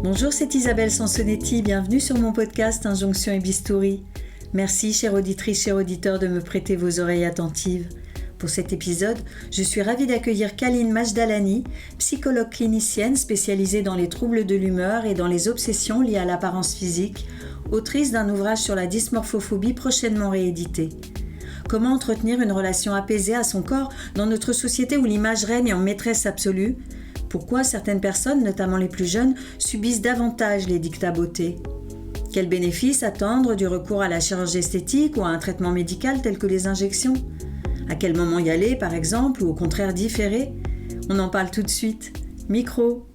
Bonjour, c'est Isabelle Sansonetti, bienvenue sur mon podcast Injonction et Bistouri. Merci, chère auditrice, chers auditeurs, de me prêter vos oreilles attentives. Pour cet épisode, je suis ravie d'accueillir Kaline Majdalani, psychologue clinicienne spécialisée dans les troubles de l'humeur et dans les obsessions liées à l'apparence physique, autrice d'un ouvrage sur la dysmorphophobie prochainement réédité. Comment entretenir une relation apaisée à son corps dans notre société où l'image règne en maîtresse absolue ? Pourquoi certaines personnes, notamment les plus jeunes, subissent davantage les dictats beauté ? Quels bénéfices attendre du recours à la chirurgie esthétique ou à un traitement médical tel que les injections ? À quel moment y aller, par exemple, ou au contraire différer ? On en parle tout de suite. Micro.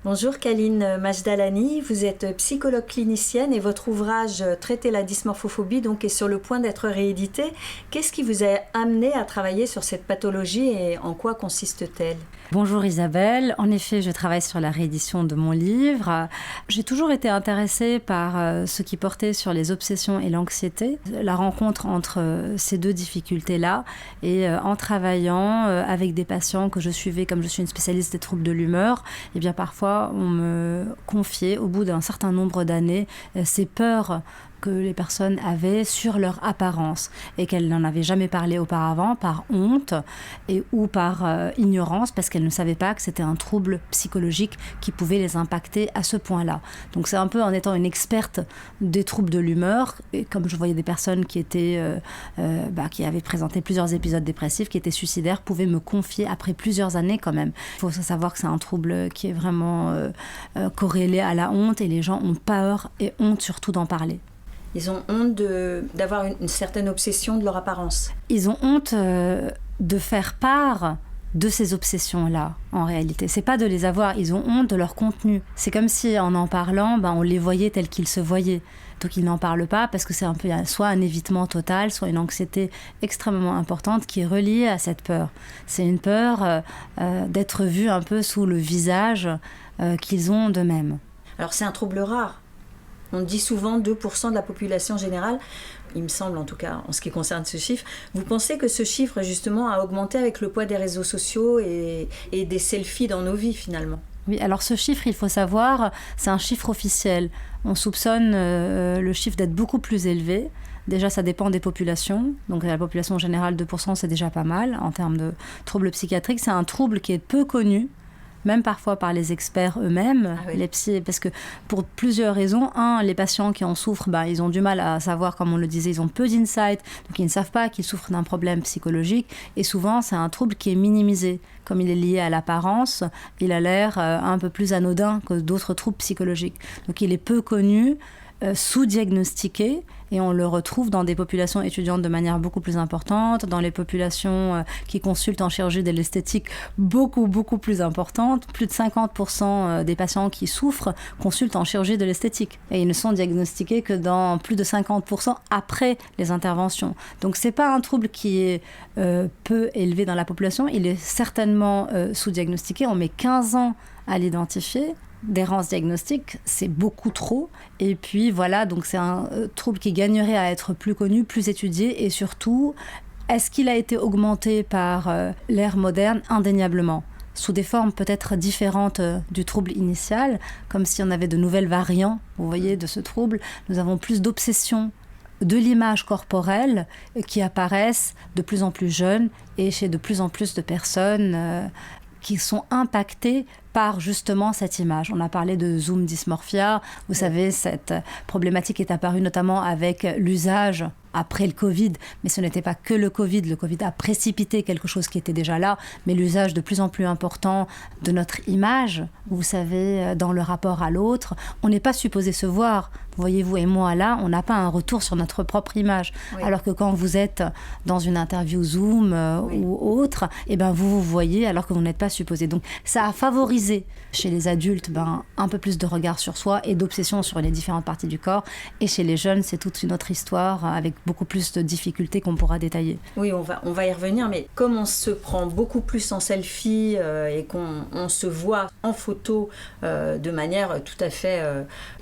Bonjour Kaline Majdalani, vous êtes psychologue clinicienne et votre ouvrage « Traiter la dysmorphophobie » donc, est sur le point d'être réédité. Qu'est-ce qui vous a amené à travailler sur cette pathologie et en quoi consiste-t-elle ? Bonjour Isabelle, en effet je travaille sur la réédition de mon livre. J'ai toujours été intéressée par ce qui portait sur les obsessions et l'anxiété, la rencontre entre ces deux difficultés-là, et en travaillant avec des patients que je suivais, comme je suis une spécialiste des troubles de l'humeur, et bien parfois on me confiait au bout d'un certain nombre d'années ces peurs que les personnes avaient sur leur apparence et qu'elles n'en avaient jamais parlé auparavant par honte ou par ignorance parce qu'elles ne savaient pas que c'était un trouble psychologique qui pouvait les impacter à ce point-là. Donc c'est un peu en étant une experte des troubles de l'humeur, et comme je voyais des personnes qui étaient qui avaient présenté plusieurs épisodes dépressifs, qui étaient suicidaires, pouvaient me confier après plusieurs années quand même. Il faut savoir que c'est un trouble qui est vraiment corrélé à la honte et les gens ont peur et honte surtout d'en parler. Ils ont honte d'avoir une certaine obsession de leur apparence. Ils ont honte de faire part de ces obsessions-là, en réalité. C'est pas de les avoir, ils ont honte de leur contenu. C'est comme si, en parlant, on les voyait tels qu'ils se voyaient. Donc ils n'en parlent pas parce que c'est un peu soit un évitement total, soit une anxiété extrêmement importante qui est reliée à cette peur. C'est une peur d'être vus un peu sous le visage qu'ils ont d'eux-mêmes. Alors c'est un trouble rare. On dit souvent 2% de la population générale, il me semble en tout cas en ce qui concerne ce chiffre. Vous pensez que ce chiffre justement a augmenté avec le poids des réseaux sociaux et des selfies dans nos vies finalement ? Oui, alors ce chiffre, il faut savoir, c'est un chiffre officiel. On soupçonne le chiffre d'être beaucoup plus élevé. Déjà, ça dépend des populations. Donc la population générale, 2%, c'est déjà pas mal en termes de troubles psychiatriques. C'est un trouble qui est peu connu, même parfois par les experts eux-mêmes, les psys, parce que pour plusieurs raisons. Les patients qui en souffrent, ils ont du mal à savoir, comme on le disait, ils ont peu d'insight, donc ils ne savent pas qu'ils souffrent d'un problème psychologique, et souvent c'est un trouble qui est minimisé. Comme il est lié à l'apparence, il a l'air un peu plus anodin que d'autres troubles psychologiques. Donc il est peu connu, sous-diagnostiqué, et on le retrouve dans des populations étudiantes de manière beaucoup plus importante, dans les populations qui consultent en chirurgie de l'esthétique beaucoup plus importante. Plus de 50% des patients qui souffrent consultent en chirurgie de l'esthétique, et ils ne sont diagnostiqués que dans plus de 50% après les interventions. Donc c'est pas un trouble qui est peu élevé dans la population, il est certainement sous-diagnostiqué. On met 15 ans à l'identifier. D'errance diagnostique, c'est beaucoup trop. Et puis voilà, donc c'est un trouble qui gagnerait à être plus connu, plus étudié, et surtout, est-ce qu'il a été augmenté par l'ère moderne ? Indéniablement. Sous des formes peut-être différentes du trouble initial, comme si on avait de nouvelles variantes, vous voyez, de ce trouble. Nous avons plus d'obsession de l'image corporelle qui apparaissent de plus en plus jeunes et chez de plus en plus de personnes qui sont impactées par justement cette image. On a parlé de Zoom dysmorphia. Vous savez, cette problématique est apparue notamment avec l'usage après le Covid, mais ce n'était pas que le Covid. Le Covid a précipité quelque chose qui était déjà là, mais l'usage de plus en plus important de notre image, vous savez, dans le rapport à l'autre. On n'est pas supposé se voir. Voyez-vous et moi, là, on n'a pas un retour sur notre propre image. Oui. Alors que quand vous êtes dans une interview Zoom ou autre, vous vous voyez alors que vous n'êtes pas supposé. Donc, ça a favorisé autorisé. Chez les adultes, un peu plus de regard sur soi et d'obsession sur les différentes parties du corps. Et chez les jeunes, c'est toute une autre histoire avec beaucoup plus de difficultés qu'on pourra détailler. Oui, on va y revenir, mais comme on se prend beaucoup plus en selfie et qu'on se voit en photo de manière tout à fait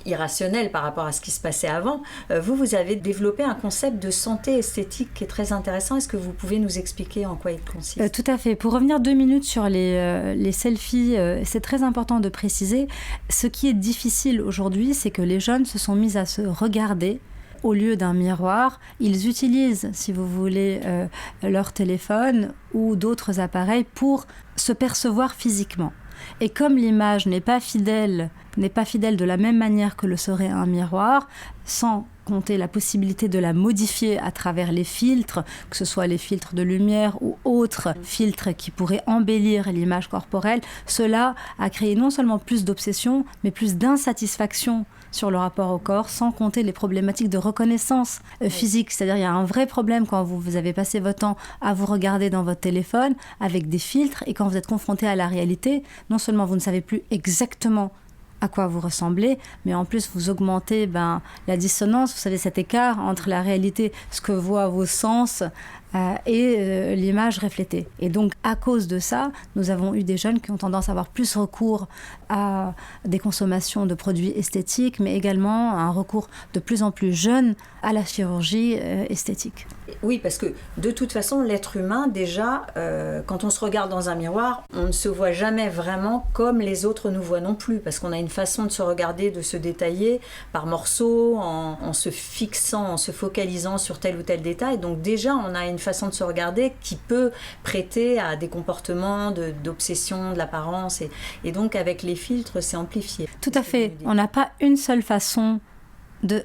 irrationnelle par rapport à ce qui se passait avant, vous avez développé un concept de santé esthétique qui est très intéressant. Est-ce que vous pouvez nous expliquer en quoi il consiste ? Tout à fait. Pour revenir 2 minutes sur les selfies, c'est très important de préciser. Ce qui est difficile aujourd'hui, c'est que les jeunes se sont mis à se regarder au lieu d'un miroir. Ils utilisent, si vous voulez, leur téléphone ou d'autres appareils pour se percevoir physiquement. Et comme l'image n'est pas fidèle de la même manière que le serait un miroir, sans compter la possibilité de la modifier à travers les filtres, que ce soit les filtres de lumière ou autres filtres qui pourraient embellir l'image corporelle, cela a créé non seulement plus d'obsession, mais plus d'insatisfaction sur le rapport au corps, sans compter les problématiques de reconnaissance physique. C'est-à-dire il y a un vrai problème quand vous avez passé votre temps à vous regarder dans votre téléphone avec des filtres, et quand vous êtes confronté à la réalité, non seulement vous ne savez plus exactement à quoi vous ressemblez, mais en plus vous augmentez la dissonance, vous savez, cet écart entre la réalité, ce que voient vos sens et l'image reflétée. Et donc à cause de ça, nous avons eu des jeunes qui ont tendance à avoir plus recours à des consommations de produits esthétiques, mais également à un recours de plus en plus jeune à la chirurgie esthétique. Oui, parce que de toute façon, l'être humain, déjà, quand on se regarde dans un miroir, on ne se voit jamais vraiment comme les autres nous voient non plus, parce qu'on a une façon de se regarder, de se détailler par morceaux, en se fixant, en se focalisant sur tel ou tel détail. Donc déjà, on a une façon de se regarder qui peut prêter à des comportements d'obsession, de l'apparence. Et donc, avec les filtres, c'est amplifié. Tout à fait. On n'a pas une seule façon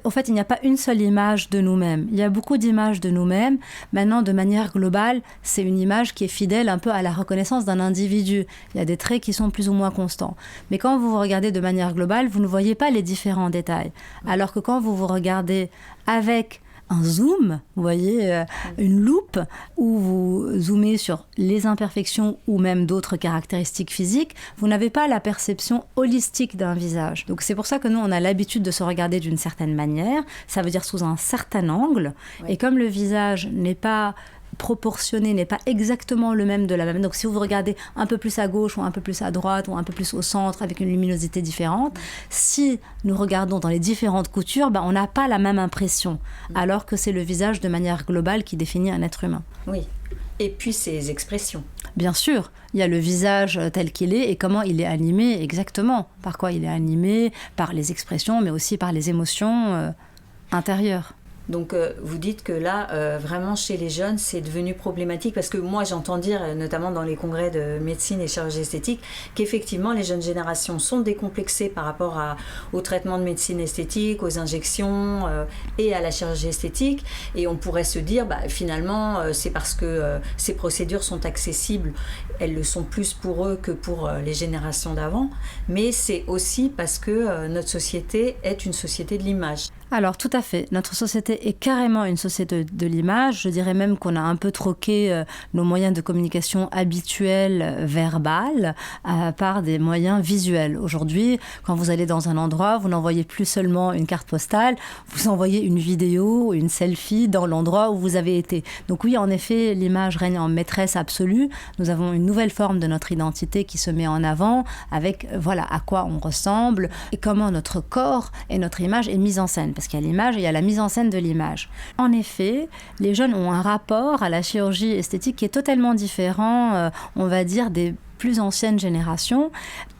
en fait, il n'y a pas une seule image de nous-mêmes. Il y a beaucoup d'images de nous-mêmes. Maintenant, de manière globale, c'est une image qui est fidèle un peu à la reconnaissance d'un individu. Il y a des traits qui sont plus ou moins constants. Mais quand vous vous regardez de manière globale, vous ne voyez pas les différents détails. Alors que quand vous vous regardez avec un zoom, vous voyez, une loupe, où vous zoomez sur les imperfections ou même d'autres caractéristiques physiques, vous n'avez pas la perception holistique d'un visage. Donc c'est pour ça que nous, on a l'habitude de se regarder d'une certaine manière, ça veut dire sous un certain angle, et comme le visage n'est pas proportionné, n'est pas exactement le même de la même. Donc si vous regardez un peu plus à gauche ou un peu plus à droite ou un peu plus au centre avec une luminosité différente, si nous regardons dans les différentes coutures, on n'a pas la même impression, alors que c'est le visage de manière globale qui définit un être humain. Oui. Et puis ses expressions. Bien sûr, il y a le visage tel qu'il est et comment il est animé exactement. Par quoi il est animé, par les expressions, mais aussi par les émotions intérieures. Donc vous dites que là, vraiment chez les jeunes, c'est devenu problématique, parce que moi j'entends dire, notamment dans les congrès de médecine et chirurgie esthétique, qu'effectivement les jeunes générations sont décomplexées par rapport au traitement de médecine esthétique, aux injections et à la chirurgie esthétique, et on pourrait se dire finalement c'est parce que ces procédures sont accessibles, elles le sont plus pour eux que pour les générations d'avant, mais c'est aussi parce que notre société est une société de l'image. Alors tout à fait, notre société est carrément une société de l'image. Je dirais même qu'on a un peu troqué nos moyens de communication habituels, verbales, par des moyens visuels. Aujourd'hui, quand vous allez dans un endroit, vous n'envoyez plus seulement une carte postale, vous envoyez une vidéo, une selfie dans l'endroit où vous avez été. Donc oui, en effet, l'image règne en maîtresse absolue. Nous avons une nouvelle forme de notre identité qui se met en avant avec à quoi on ressemble et comment notre corps et notre image est mise en scène. Parce qu'il y a l'image et il y a la mise en scène de l'image. En effet, les jeunes ont un rapport à la chirurgie esthétique qui est totalement différent, on va dire, des plus anciennes générations.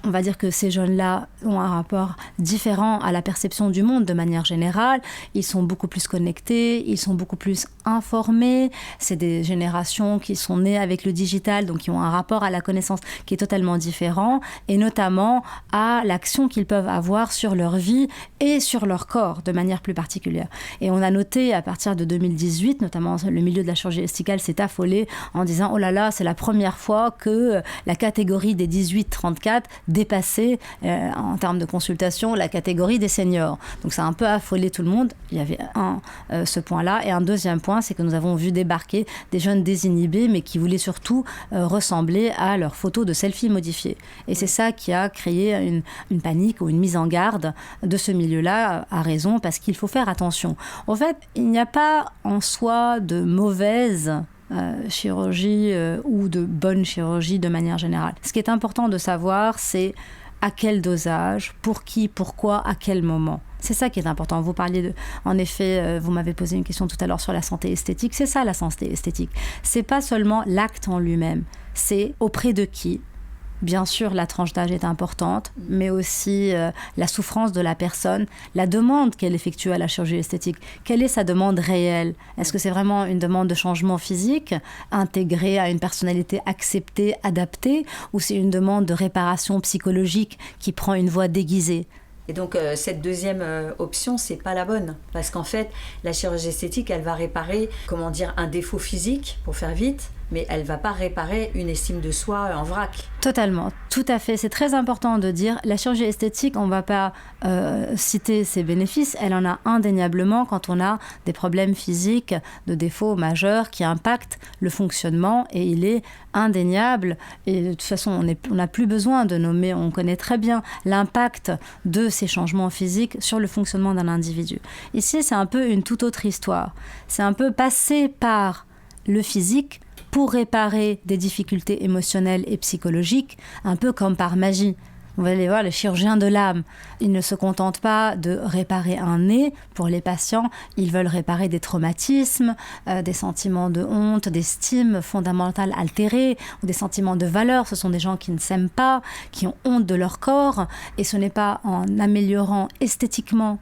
On va dire que ces jeunes-là ont un rapport différent à la perception du monde de manière générale. Ils sont beaucoup plus connectés, ils sont beaucoup plus informés. C'est des générations qui sont nées avec le digital, donc qui ont un rapport à la connaissance qui est totalement différent, et notamment à l'action qu'ils peuvent avoir sur leur vie et sur leur corps de manière plus particulière. Et on a noté à partir de 2018, notamment le milieu de la chirurgie estétique s'est affolé en disant « Oh là là, c'est la première fois que la catégorie des 18-34 dépassé en termes de consultation la catégorie des seniors. Donc ça a un peu affolé tout le monde. Il y avait ce point-là. Et un deuxième point, c'est que nous avons vu débarquer des jeunes désinhibés, mais qui voulaient surtout ressembler à leurs photos de selfie modifiées. Et c'est ça qui a créé une panique ou une mise en garde de ce milieu-là, à raison, parce qu'il faut faire attention. En fait, il n'y a pas en soi de mauvaise chirurgie ou de bonne chirurgie de manière générale. Ce qui est important de savoir, c'est à quel dosage, pour qui, pourquoi, à quel moment. C'est ça qui est important. Vous parliez en effet, vous m'avez posé une question tout à l'heure sur la santé esthétique. C'est ça la santé esthétique. C'est pas seulement l'acte en lui-même. C'est auprès de qui. Bien sûr, la tranche d'âge est importante, mais aussi la souffrance de la personne, la demande qu'elle effectue à la chirurgie esthétique. Quelle est sa demande réelle ? Est-ce que c'est vraiment une demande de changement physique, intégrée à une personnalité acceptée, adaptée, ou c'est une demande de réparation psychologique qui prend une voie déguisée ? Et donc, cette deuxième option, c'est pas la bonne. Parce qu'en fait, la chirurgie esthétique, elle va réparer, un défaut physique, pour faire vite, mais elle va pas réparer une estime de soi en vrac. Totalement, tout à fait. C'est très important de dire, la chirurgie esthétique, on ne va pas citer ses bénéfices, elle en a indéniablement quand on a des problèmes physiques, de défauts majeurs qui impactent le fonctionnement, et il est indéniable. Et de toute façon, on n'a plus besoin de nommer, on connaît très bien l'impact de ces changements physiques sur le fonctionnement d'un individu. Ici, c'est un peu une toute autre histoire. C'est un peu passer par le physique pour réparer des difficultés émotionnelles et psychologiques, un peu comme par magie. Vous allez voir, les chirurgiens de l'âme, ils ne se contentent pas de réparer un nez pour les patients, ils veulent réparer des traumatismes, des sentiments de honte, d'estime fondamentale altérée, ou des sentiments de valeur. Ce sont des gens qui ne s'aiment pas, qui ont honte de leur corps, et ce n'est pas en améliorant esthétiquement,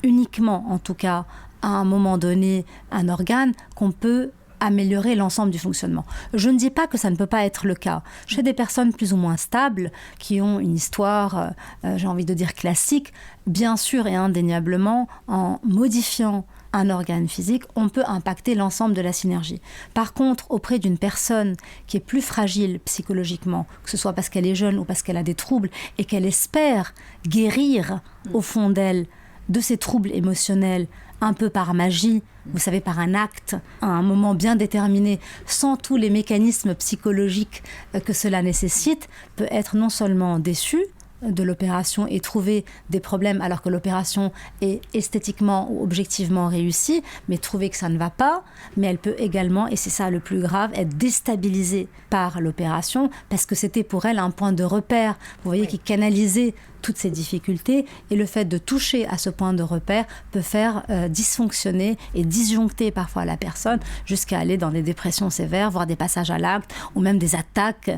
uniquement en tout cas, à un moment donné, un organe qu'on peut améliorer l'ensemble du fonctionnement. Je ne dis pas que ça ne peut pas être le cas. Chez des personnes plus ou moins stables, qui ont une histoire, j'ai envie de dire classique, bien sûr et indéniablement, en modifiant un organe physique, on peut impacter l'ensemble de la synergie. Par contre, auprès d'une personne qui est plus fragile psychologiquement, que ce soit parce qu'elle est jeune ou parce qu'elle a des troubles, et qu'elle espère guérir au fond d'elle de ces troubles émotionnels, un peu par magie, vous savez, par un acte, à un moment bien déterminé, sans tous les mécanismes psychologiques que cela nécessite, peut être non seulement déçu de l'opération et trouver des problèmes alors que l'opération est esthétiquement ou objectivement réussie, mais trouver que ça ne va pas, mais elle peut également, et c'est ça le plus grave, être déstabilisée par l'opération parce que c'était pour elle un point de repère, vous voyez, qui canalisait toutes ces difficultés, et le fait de toucher à ce point de repère peut faire dysfonctionner et disjoncter parfois la personne jusqu'à aller dans des dépressions sévères, voire des passages à l'acte ou même des attaques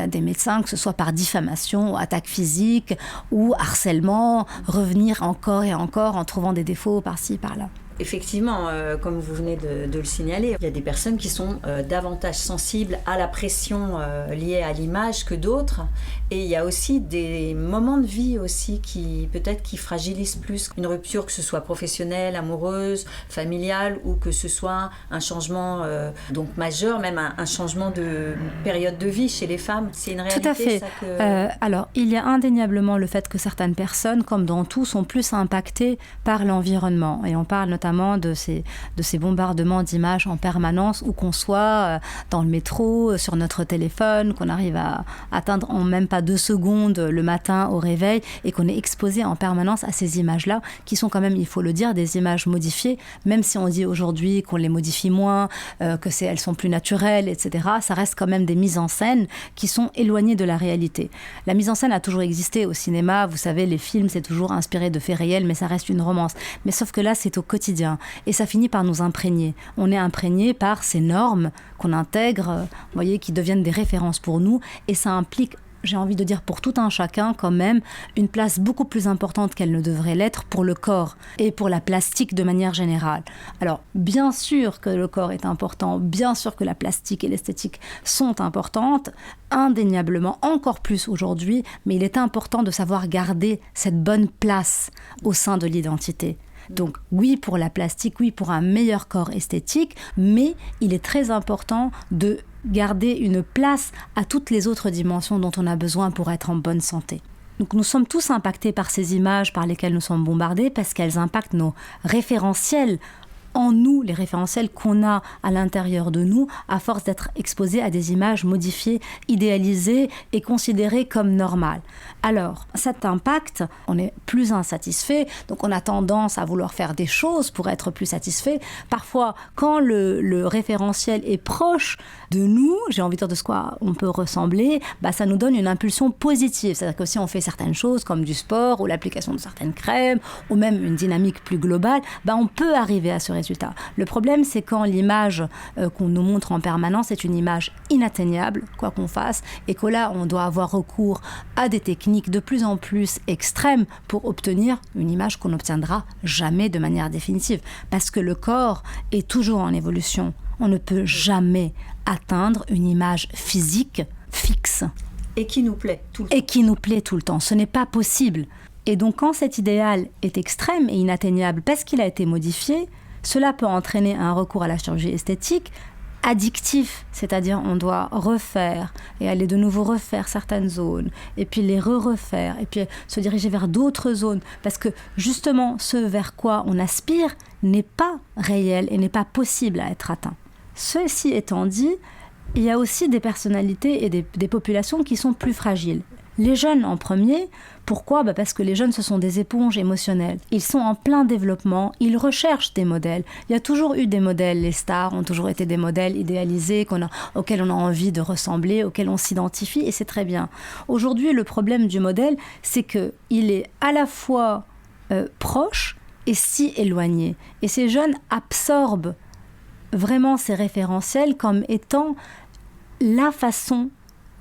des médecins, que ce soit par diffamation ou attaque physique ou harcèlement, revenir encore et encore en trouvant des défauts par-ci, par-là. Effectivement, comme vous venez de le signaler, il y a des personnes qui sont davantage sensibles à la pression liée à l'image que d'autres. Et il y a aussi des moments de vie aussi qui fragilisent plus. Une rupture, que ce soit professionnelle, amoureuse, familiale, ou que ce soit un changement donc majeur, même un changement de période de vie chez les femmes. C'est une réalité. Tout à fait. Ça alors, il y a indéniablement le fait que certaines personnes, comme dans tout, sont plus impactées par l'environnement. Et on parle notamment de ces bombardements d'images en permanence, où qu'on soit dans le métro, sur notre téléphone, qu'on arrive à atteindre en même pas 2 secondes le matin au réveil, et qu'on est exposé en permanence à ces images-là, qui sont quand même, il faut le dire, des images modifiées, même si on dit aujourd'hui qu'on les modifie moins, elles sont plus naturelles, etc. Ça reste quand même des mises en scène qui sont éloignées de la réalité. La mise en scène a toujours existé au cinéma, vous savez, les films, c'est toujours inspiré de faits réels, mais ça reste une romance. Mais sauf que là, c'est au quotidien. Et ça finit par nous imprégner. On est imprégné par ces normes qu'on intègre, vous voyez, qui deviennent des références pour nous. Et ça implique, j'ai envie de dire pour tout un chacun quand même, une place beaucoup plus importante qu'elle ne devrait l'être pour le corps et pour la plastique de manière générale. Alors, bien sûr que le corps est important, bien sûr que la plastique et l'esthétique sont importantes, indéniablement, encore plus aujourd'hui, mais il est important de savoir garder cette bonne place au sein de l'identité. Donc oui pour la plastique, oui pour un meilleur corps esthétique, mais il est très important de garder une place à toutes les autres dimensions dont on a besoin pour être en bonne santé. Donc nous sommes tous impactés par ces images par lesquelles nous sommes bombardés parce qu'elles impactent nos référentiels en nous, les référentiels qu'on a à l'intérieur de nous, à force d'être exposés à des images modifiées, idéalisées et considérées comme normales. Alors, cet impact, on est plus insatisfait, donc on a tendance à vouloir faire des choses pour être plus satisfait. Parfois, quand le référentiel est proche de nous, j'ai envie de dire de ce quoi on peut ressembler, ça nous donne une impulsion positive. C'est-à-dire que si on fait certaines choses comme du sport ou l'application de certaines crèmes ou même une dynamique plus globale, on peut arriver à ce résultat. Le problème, c'est quand l'image qu'on nous montre en permanence est une image inatteignable, quoi qu'on fasse, et que là, on doit avoir recours à des techniques de plus en plus extrêmes pour obtenir une image qu'on n'obtiendra jamais de manière définitive. Parce que le corps est toujours en évolution. On ne peut jamais atteindre une image physique fixe. Et qui nous plaît tout le temps. Et qui nous plaît tout le temps. Ce n'est pas possible. Et donc, quand cet idéal est extrême et inatteignable parce qu'il a été modifié, cela peut entraîner un recours à la chirurgie esthétique addictif, c'est-à-dire on doit refaire et aller de nouveau refaire certaines zones et puis les refaire et puis se diriger vers d'autres zones parce que justement ce vers quoi on aspire n'est pas réel et n'est pas possible à être atteint. Ceci étant dit, il y a aussi des personnalités et des populations qui sont plus fragiles. Les jeunes en premier, pourquoi ? Parce que les jeunes, ce sont des éponges émotionnelles. Ils sont en plein développement, ils recherchent des modèles. Il y a toujours eu des modèles, les stars ont toujours été des modèles idéalisés auxquels on a envie de ressembler, auxquels on s'identifie, et c'est très bien. Aujourd'hui, le problème du modèle, c'est qu'il est à la fois proche et si éloigné. Et ces jeunes absorbent vraiment ces référentiels comme étant la façon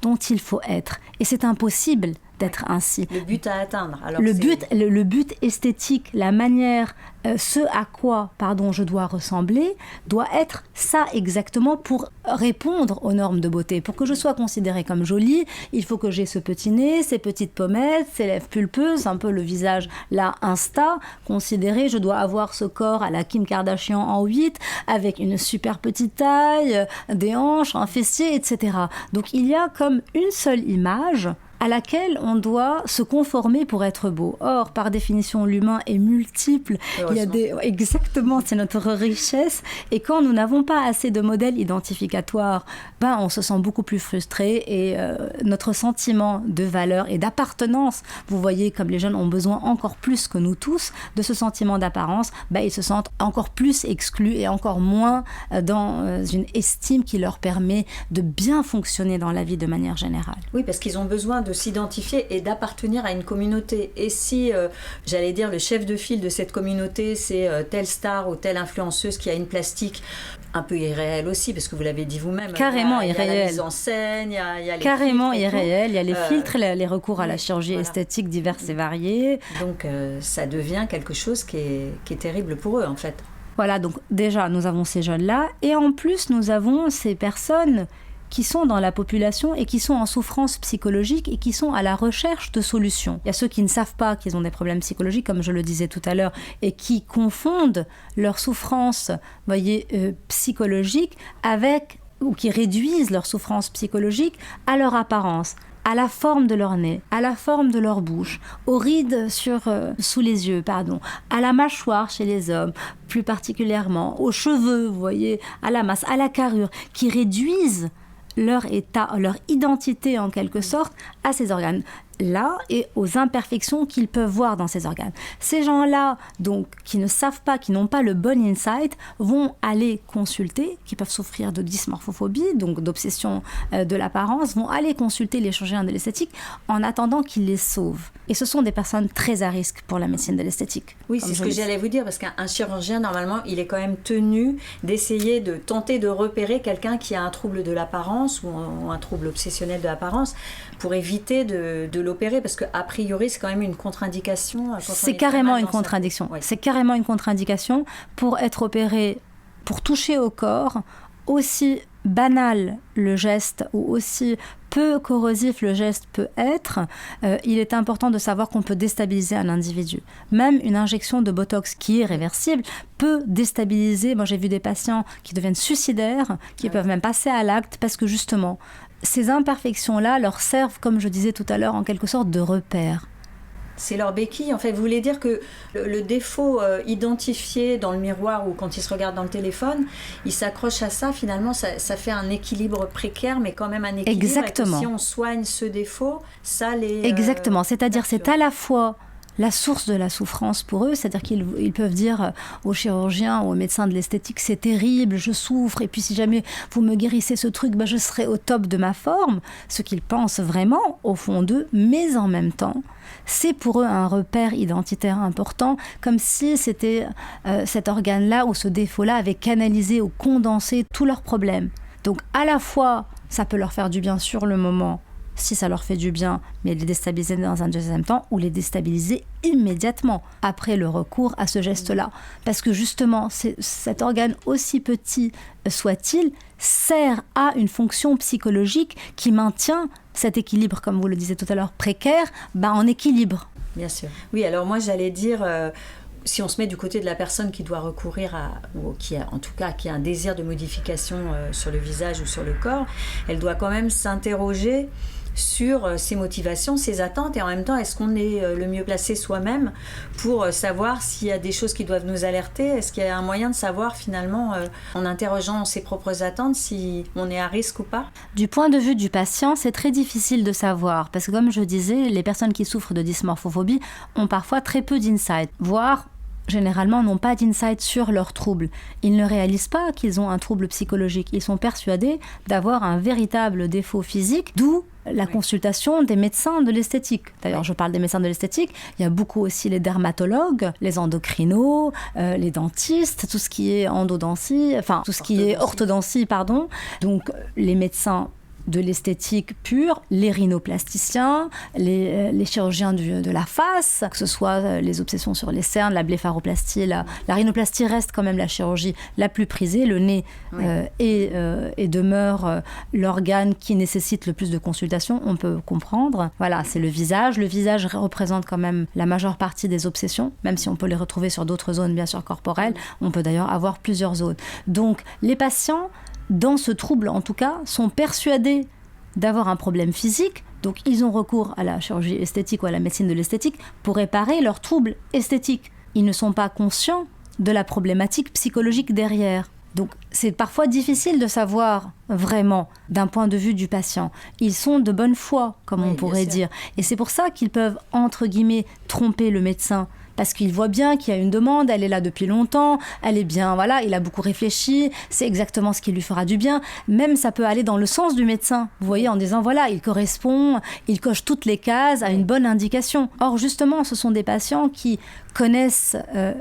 dont il faut être. Et c'est impossible d'être ainsi. Le but à atteindre. Alors le but esthétique, la manière, ce à quoi je dois ressembler, doit être ça exactement pour répondre aux normes de beauté. Pour que je sois considérée comme jolie, il faut que j'ai ce petit nez, ces petites pommettes, ces lèvres pulpeuses, un peu le visage là Insta, considéré, je dois avoir ce corps à la Kim Kardashian en 8, avec une super petite taille, des hanches, un fessier, etc. Donc il y a comme une seule image à laquelle on doit se conformer pour être beau. Or, par définition, l'humain est multiple. Il y a exactement, c'est notre richesse. Et quand nous n'avons pas assez de modèles identificatoires, on se sent beaucoup plus frustré et notre sentiment de valeur et d'appartenance, vous voyez comme les jeunes ont besoin encore plus que nous tous de ce sentiment d'apparence, ils se sentent encore plus exclus et encore moins dans une estime qui leur permet de bien fonctionner dans la vie de manière générale. Oui, parce qu'ils ont besoin de s'identifier et d'appartenir à une communauté. Et si, j'allais dire, le chef de file de cette communauté, c'est telle star ou telle influenceuse qui a une plastique un peu irréelle aussi, parce que vous l'avez dit vous-même. Carrément irréelle. Il y a la mise en scène, il y a les carrément filtres irréelle. Il y a les filtres, les recours à la chirurgie esthétique diverses et variées. Donc, ça devient quelque chose qui est terrible pour eux, en fait. Voilà, donc déjà, nous avons ces jeunes-là. Et en plus, nous avons ces personnes qui sont dans la population et qui sont en souffrance psychologique et qui sont à la recherche de solutions. Il y a ceux qui ne savent pas qu'ils ont des problèmes psychologiques, comme je le disais tout à l'heure, et qui confondent leur souffrance, psychologique ou qui réduisent leur souffrance psychologique à leur apparence, à la forme de leur nez, à la forme de leur bouche, aux rides sous les yeux, à la mâchoire chez les hommes, plus particulièrement, aux cheveux, vous voyez, à la masse, à la carrure, qui réduisent leur état, leur identité en quelque sorte à ces organes. Là et aux imperfections qu'ils peuvent voir dans ces organes. Ces gens-là, donc, qui ne savent pas, qui n'ont pas le bon insight, vont aller consulter, qui peuvent souffrir de dysmorphophobie, donc d'obsession de l'apparence, vont aller consulter les chirurgiens de l'esthétique en attendant qu'ils les sauvent. Et ce sont des personnes très à risque pour la médecine de l'esthétique. Oui, c'est ce que j'allais vous dire, parce qu'un chirurgien, normalement, il est quand même tenu d'essayer de tenter de repérer quelqu'un qui a un trouble de l'apparence ou un trouble obsessionnel de l'apparence pour éviter de l'opérer, parce qu'a priori, c'est quand même une contre-indication. C'est carrément une contre-indication. Oui. C'est carrément une contre-indication pour être opéré, pour toucher au corps, aussi banal le geste ou aussi peu corrosif le geste peut être, il est important de savoir qu'on peut déstabiliser un individu. Même une injection de Botox qui est réversible peut déstabiliser. Moi, j'ai vu des patients qui deviennent suicidaires, qui peuvent même passer à l'acte parce que justement, ces imperfections-là leur servent, comme je disais tout à l'heure, en quelque sorte de repère. C'est leur béquille. En fait, vous voulez dire que le défaut identifié dans le miroir ou quand ils se regardent dans le téléphone, ils s'accrochent à ça. Finalement, ça fait un équilibre précaire, mais quand même un équilibre. Exactement. Et que si on soigne ce défaut, ça les... Exactement. C'est-à-dire, c'est à la fois la source de la souffrance pour eux, c'est-à-dire qu'ils peuvent dire aux chirurgiens ou aux médecins de l'esthétique, c'est terrible, je souffre, et puis si jamais vous me guérissez ce truc, je serai au top de ma forme, ce qu'ils pensent vraiment au fond d'eux, mais en même temps, c'est pour eux un repère identitaire important, comme si c'était cet organe-là ou ce défaut-là avait canalisé ou condensé tous leurs problèmes. Donc à la fois, ça peut leur faire du bien sur le moment, si ça leur fait du bien, mais les déstabiliser dans un deuxième temps ou les déstabiliser immédiatement après le recours à ce geste-là. Parce que justement, cet organe, aussi petit soit-il, sert à une fonction psychologique qui maintient cet équilibre, comme vous le disiez tout à l'heure, précaire, en équilibre. Bien sûr. Oui, alors moi j'allais dire... si on se met du côté de la personne qui doit recourir ou qui a un désir de modification sur le visage ou sur le corps, elle doit quand même s'interroger sur ses motivations, ses attentes, et en même temps, est-ce qu'on est le mieux placé soi-même pour savoir s'il y a des choses qui doivent nous alerter? Est-ce qu'il y a un moyen de savoir finalement, en interrogeant ses propres attentes, si on est à risque ou pas? Du point de vue du patient, c'est très difficile de savoir, parce que comme je disais, les personnes qui souffrent de dysmorphophobie ont parfois très peu d'insight, voire généralement n'ont pas d'insight sur leurs troubles. Ils ne réalisent pas qu'ils ont un trouble psychologique. Ils sont persuadés d'avoir un véritable défaut physique, d'où la consultation des médecins de l'esthétique. D'ailleurs, je parle des médecins de l'esthétique. Il y a beaucoup aussi les dermatologues, les endocrinos, les dentistes, tout ce qui est orthodontie, Donc, les médecins de l'esthétique pure, les rhinoplasticiens, les chirurgiens de la face, que ce soit les obsessions sur les cernes, la blépharoplastie. La rhinoplastie reste quand même la chirurgie la plus prisée. Le nez et demeure l'organe qui nécessite le plus de consultations, on peut comprendre. Voilà, c'est le visage. Le visage représente quand même la majeure partie des obsessions, même si on peut les retrouver sur d'autres zones, bien sûr, corporelles. On peut d'ailleurs avoir plusieurs zones. Donc, les patients, dans ce trouble en tout cas, sont persuadés d'avoir un problème physique, donc ils ont recours à la chirurgie esthétique ou à la médecine de l'esthétique pour réparer leur trouble esthétique. Ils ne sont pas conscients de la problématique psychologique derrière. Donc c'est parfois difficile de savoir vraiment d'un point de vue du patient. Ils sont de bonne foi, comme on pourrait dire. Et c'est pour ça qu'ils peuvent, entre guillemets, tromper le médecin. Parce qu'il voit bien qu'il y a une demande, elle est là depuis longtemps, elle est bien, il a beaucoup réfléchi, c'est exactement ce qui lui fera du bien. Même ça peut aller dans le sens du médecin, vous voyez, en disant il correspond, il coche toutes les cases à une bonne indication. Or justement, ce sont des patients qui connaissent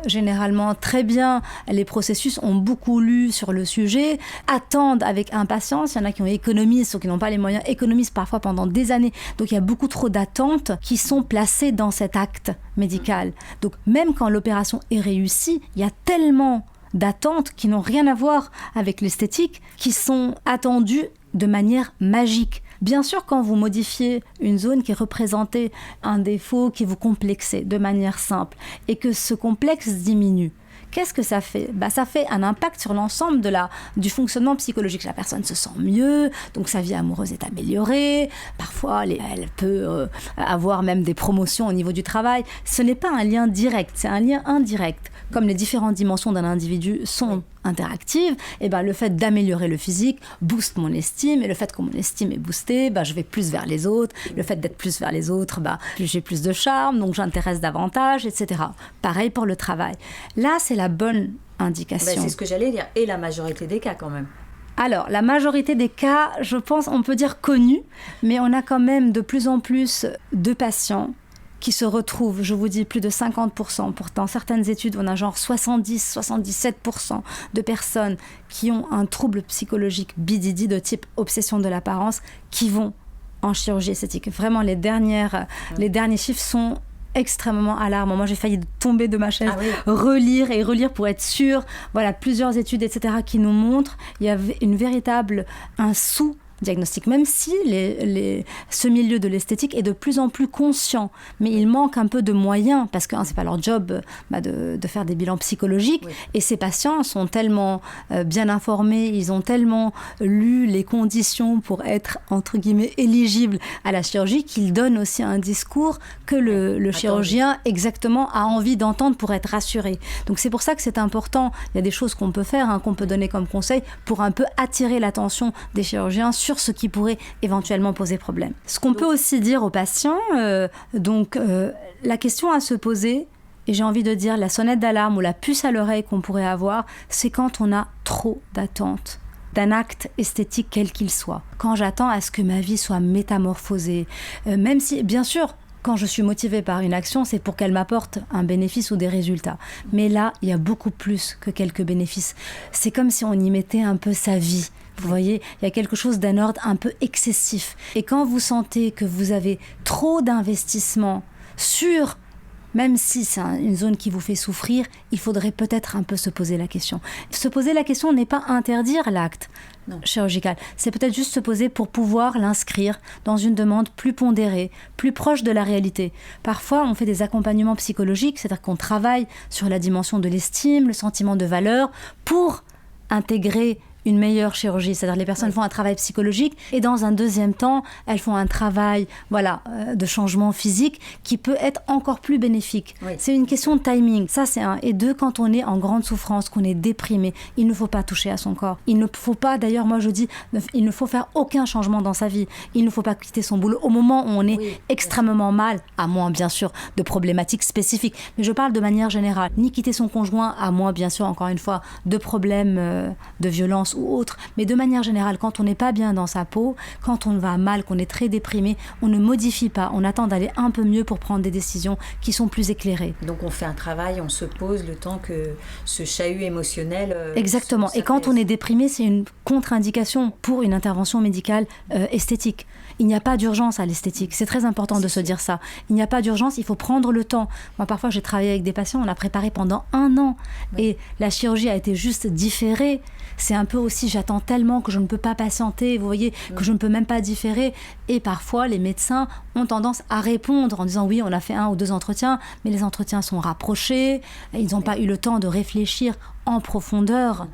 généralement très bien les processus, ont beaucoup lu sur le sujet, attendent avec impatience. Il y en a qui ont économisé ou qui n'ont pas les moyens, économisent parfois pendant des années. Donc il y a beaucoup trop d'attentes qui sont placées dans cet acte médical. Donc même quand l'opération est réussie, il y a tellement d'attentes qui n'ont rien à voir avec l'esthétique, qui sont attendues de manière magique. Bien sûr, quand vous modifiez une zone qui représentait un défaut qui vous complexait de manière simple et que ce complexe diminue, qu'est-ce que ça fait ? Ça fait un impact sur l'ensemble du fonctionnement psychologique. La personne se sent mieux, donc sa vie amoureuse est améliorée. Parfois, elle peut avoir même des promotions au niveau du travail. Ce n'est pas un lien direct, c'est un lien indirect. Comme les différentes dimensions d'un individu sont interactives, le fait d'améliorer le physique booste mon estime, et le fait que mon estime est boostée, je vais plus vers les autres. Le fait d'être plus vers les autres, j'ai plus de charme, donc j'intéresse davantage, etc. Pareil pour le travail. Là, c'est la bonne indication. C'est ce que j'allais dire, et la majorité des cas quand même. Alors, la majorité des cas, je pense, on peut dire connus, mais on a quand même de plus en plus de patients qui se retrouvent, je vous dis plus de 50%. Pourtant, certaines études, on a genre 70-77% de personnes qui ont un trouble psychologique BDD de type obsession de l'apparence qui vont en chirurgie esthétique. Vraiment, les derniers chiffres sont extrêmement alarmants. Moi, j'ai failli tomber de ma chaise, relire pour être sûre. Voilà, plusieurs études, etc., qui nous montrent qu'il y avait un diagnostic, même si ce milieu de l'esthétique est de plus en plus conscient. Mais il manque un peu de moyens, parce que ce n'est pas leur job de faire des bilans psychologiques. Oui. Et ces patients sont tellement bien informés, ils ont tellement lu les conditions pour être, entre guillemets, éligibles à la chirurgie, qu'ils donnent aussi un discours que le chirurgien, exactement, a envie d'entendre pour être rassuré. Donc c'est pour ça que c'est important. Il y a des choses qu'on peut faire, qu'on peut donner comme conseil pour un peu attirer l'attention des chirurgiens sur ce qui pourrait éventuellement poser problème. Ce qu'on peut aussi dire aux patients, la question à se poser, et j'ai envie de dire la sonnette d'alarme ou la puce à l'oreille qu'on pourrait avoir, c'est quand on a trop d'attentes d'un acte esthétique quel qu'il soit. Quand j'attends à ce que ma vie soit métamorphosée, même si, bien sûr, quand je suis motivée par une action, c'est pour qu'elle m'apporte un bénéfice ou des résultats. Mais là, il y a beaucoup plus que quelques bénéfices. C'est comme si on y mettait un peu sa vie. Vous voyez, il y a quelque chose d'un ordre un peu excessif. Et quand vous sentez que vous avez trop d'investissement sur, même si c'est une zone qui vous fait souffrir, il faudrait peut-être un peu se poser la question. Se poser la question n'est pas interdire l'acte chirurgical, c'est peut-être juste se poser pour pouvoir l'inscrire dans une demande plus pondérée, plus proche de la réalité. Parfois, on fait des accompagnements psychologiques, c'est-à-dire qu'on travaille sur la dimension de l'estime, le sentiment de valeur, pour intégrer une meilleure chirurgie, c'est-à-dire les personnes font un travail psychologique et dans un deuxième temps, elles font un travail de changement physique qui peut être encore plus bénéfique. Oui. C'est une question de timing, ça c'est un. Et deux, quand on est en grande souffrance, qu'on est déprimé, il ne faut pas toucher à son corps. Il ne faut pas, d'ailleurs moi je dis, il ne faut faire aucun changement dans sa vie. Il ne faut pas quitter son boulot au moment où on est extrêmement mal, à moins bien sûr de problématiques spécifiques. Mais je parle de manière générale. Ni quitter son conjoint, à moins bien sûr encore une fois de problèmes de violence ou autre, mais de manière générale, quand on n'est pas bien dans sa peau, quand on va mal, qu'on est très déprimé, on ne modifie pas, on attend d'aller un peu mieux pour prendre des décisions qui sont plus éclairées. Donc on fait un travail, on se pose le temps que ce chahut émotionnel... Exactement, et quand on est déprimé, c'est une contre-indication pour une intervention médicale esthétique. Il n'y a pas d'urgence à l'esthétique, c'est très important de se dire ça. Il n'y a pas d'urgence, il faut prendre le temps. Moi parfois j'ai travaillé avec des patients, on a préparé pendant 1 an, et la chirurgie a été juste différée. C'est un peu aussi, j'attends tellement que je ne peux pas patienter, vous voyez, que je ne peux même pas différer. Et parfois, les médecins ont tendance à répondre en disant oui, on a fait 1 ou 2 entretiens, mais les entretiens sont rapprochés, ils n'ont pas eu le temps de réfléchir en profondeur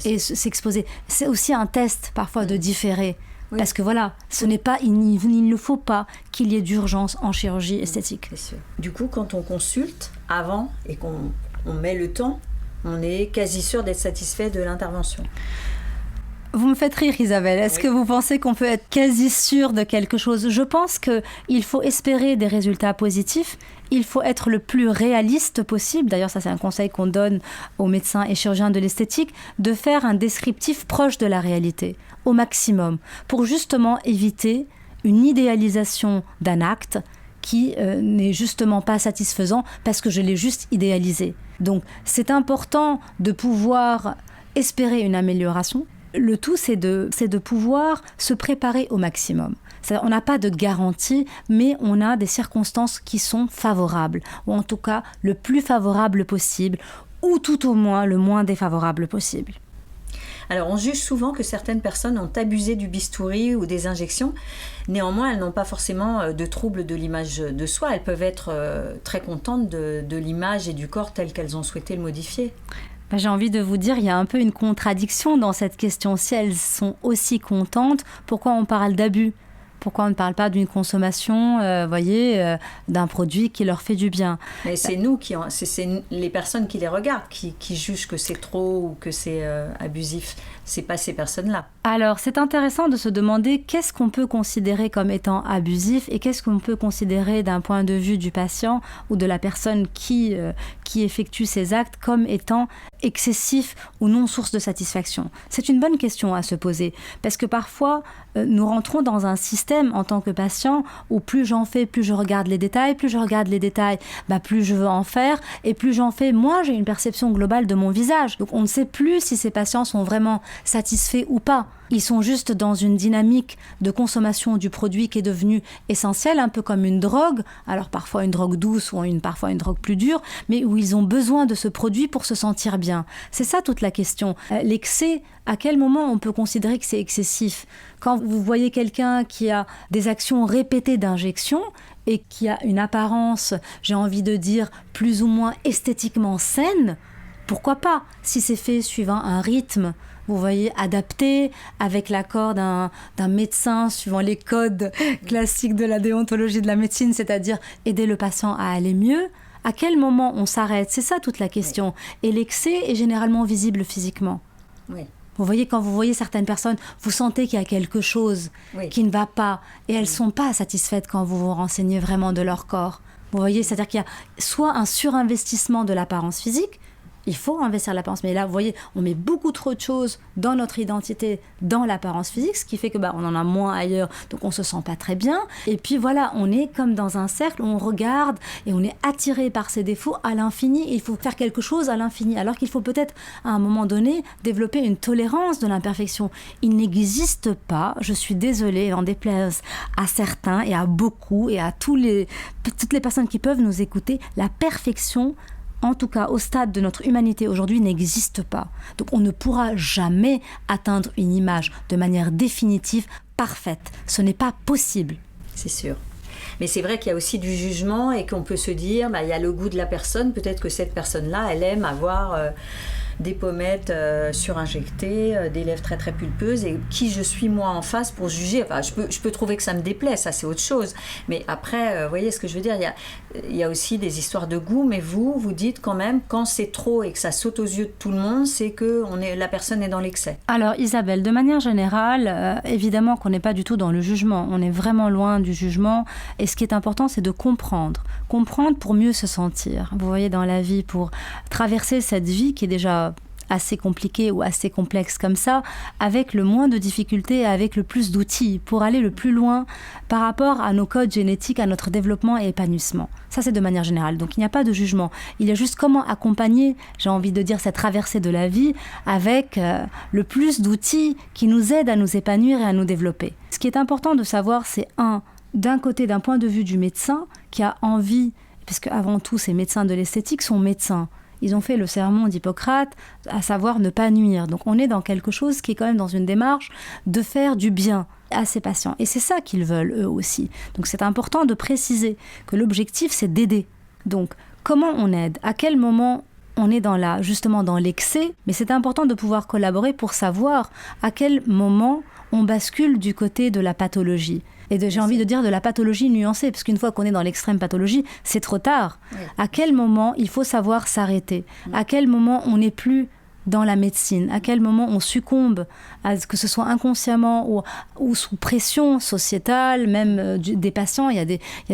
et s'exposer. C'est aussi un test parfois de différer. Oui. Parce que voilà, ce n'est pas, il ne faut pas qu'il y ait d'urgence en chirurgie esthétique. C'est sûr. Du coup, quand on consulte avant et qu'on met le temps, on est quasi sûr d'être satisfait de l'intervention. Vous me faites rire, Isabelle. Est-ce que vous pensez qu'on peut être quasi sûr de quelque chose ? Je pense qu'il faut espérer des résultats positifs. Il faut être le plus réaliste possible. D'ailleurs, ça, c'est un conseil qu'on donne aux médecins et chirurgiens de l'esthétique, de faire un descriptif proche de la réalité, au maximum, pour justement éviter une idéalisation d'un acte qui n'est justement pas satisfaisant parce que je l'ai juste idéalisé. Donc, c'est important de pouvoir espérer une amélioration. Le tout, c'est de pouvoir se préparer au maximum. On n'a pas de garantie, mais on a des circonstances qui sont favorables, ou en tout cas le plus favorable possible, ou tout au moins le moins défavorable possible. Alors, on juge souvent que certaines personnes ont abusé du bistouri ou des injections. Néanmoins, elles n'ont pas forcément de troubles de l'image de soi. Elles peuvent être très contentes de l'image et du corps tel qu'elles ont souhaité le modifier. J'ai envie de vous dire, il y a un peu une contradiction dans cette question. Si elles sont aussi contentes, pourquoi on parle d'abus ? Pourquoi on ne parle pas d'une consommation, d'un produit qui leur fait du bien ? Mais c'est c'est les personnes qui les regardent qui jugent que c'est trop ou que c'est abusif. C'est pas ces personnes-là. Alors, c'est intéressant de se demander qu'est-ce qu'on peut considérer comme étant abusif et qu'est-ce qu'on peut considérer d'un point de vue du patient ou de la personne qui effectue ces actes comme étant excessif ou non source de satisfaction. C'est une bonne question à se poser parce que parfois, nous rentrons dans un système en tant que patient où plus j'en fais, plus je regarde les détails, plus je regarde les détails, plus je veux en faire et plus j'en fais, moins j'ai une perception globale de mon visage. Donc on ne sait plus si ces patients sont vraiment satisfaits ou pas. Ils sont juste dans une dynamique de consommation du produit qui est devenue essentielle, un peu comme une drogue, alors parfois une drogue douce ou parfois une drogue plus dure, mais où ils ont besoin de ce produit pour se sentir bien. C'est ça toute la question. L'excès, à quel moment on peut considérer que c'est excessif ? Quand vous voyez quelqu'un qui a des actions répétées d'injection et qui a une apparence, j'ai envie de dire, plus ou moins esthétiquement saine, pourquoi pas ? Si c'est fait suivant un rythme, vous voyez, adapté, avec l'accord d'un médecin, suivant les codes classiques de la déontologie de la médecine, c'est-à-dire aider le patient à aller mieux, à quel moment on s'arrête ? C'est ça toute la question. Et l'excès est généralement visible physiquement. Oui. Vous voyez, quand vous voyez certaines personnes, vous sentez qu'il y a quelque chose qui ne va pas. Et elles ne sont pas satisfaites quand vous vous renseignez vraiment de leur corps. Vous voyez, c'est-à-dire qu'il y a soit un surinvestissement de l'apparence physique, il faut investir l'apparence. Mais là, vous voyez, on met beaucoup trop de choses dans notre identité, dans l'apparence physique, ce qui fait que on en a moins ailleurs, donc on se sent pas très bien. Et puis voilà, on est comme dans un cercle où on regarde et on est attiré par ses défauts à l'infini. Et il faut faire quelque chose à l'infini, alors qu'il faut peut-être, à un moment donné, développer une tolérance de l'imperfection. Il n'existe pas, je suis désolée, en déplaise à certains et à beaucoup et à toutes les personnes qui peuvent nous écouter, la perfection, en tout cas au stade de notre humanité aujourd'hui, n'existe pas. Donc on ne pourra jamais atteindre une image de manière définitive, parfaite. Ce n'est pas possible. C'est sûr. Mais c'est vrai qu'il y a aussi du jugement et qu'on peut se dire, il y a le goût de la personne, peut-être que cette personne-là, elle aime avoir des pommettes surinjectées, des lèvres très très pulpeuses, et qui je suis moi en face pour juger. Enfin, je peux trouver que ça me déplaît, ça c'est autre chose. Mais après, vous voyez ce que je veux dire, il y a aussi des histoires de goût, mais vous dites quand même, quand c'est trop et que ça saute aux yeux de tout le monde, c'est que la personne est dans l'excès. Alors Isabelle, de manière générale, évidemment qu'on n'est pas du tout dans le jugement, on est vraiment loin du jugement, et ce qui est important, c'est de comprendre pour mieux se sentir. Vous voyez, dans la vie, pour traverser cette vie qui est déjà assez compliquée ou assez complexe comme ça, avec le moins de difficultés, avec le plus d'outils, pour aller le plus loin par rapport à nos codes génétiques, à notre développement et épanouissement. Ça, c'est de manière générale. Donc, il n'y a pas de jugement. Il y a juste comment accompagner, j'ai envie de dire, cette traversée de la vie avec le plus d'outils qui nous aident à nous épanouir et à nous développer. Ce qui est important de savoir, c'est d'un côté, d'un point de vue du médecin qui a envie, parce qu'avant tout, ces médecins de l'esthétique sont médecins. Ils ont fait le sermon d'Hippocrate, à savoir ne pas nuire. Donc on est dans quelque chose qui est quand même dans une démarche de faire du bien à ces patients. Et c'est ça qu'ils veulent eux aussi. Donc c'est important de préciser que l'objectif, c'est d'aider. Donc comment on aide ? À quel moment on est justement dans l'excès ? Mais c'est important de pouvoir collaborer pour savoir à quel moment on bascule du côté de la pathologie. Et j'ai envie de dire de la pathologie nuancée, parce qu'une fois qu'on est dans l'extrême pathologie, c'est trop tard. Oui. À quel moment il faut savoir s'arrêter ? À quel moment on n'est plus dans la médecine ? À quel moment on succombe, que ce soit inconsciemment ou sous pression sociétale, même des patients. Il y a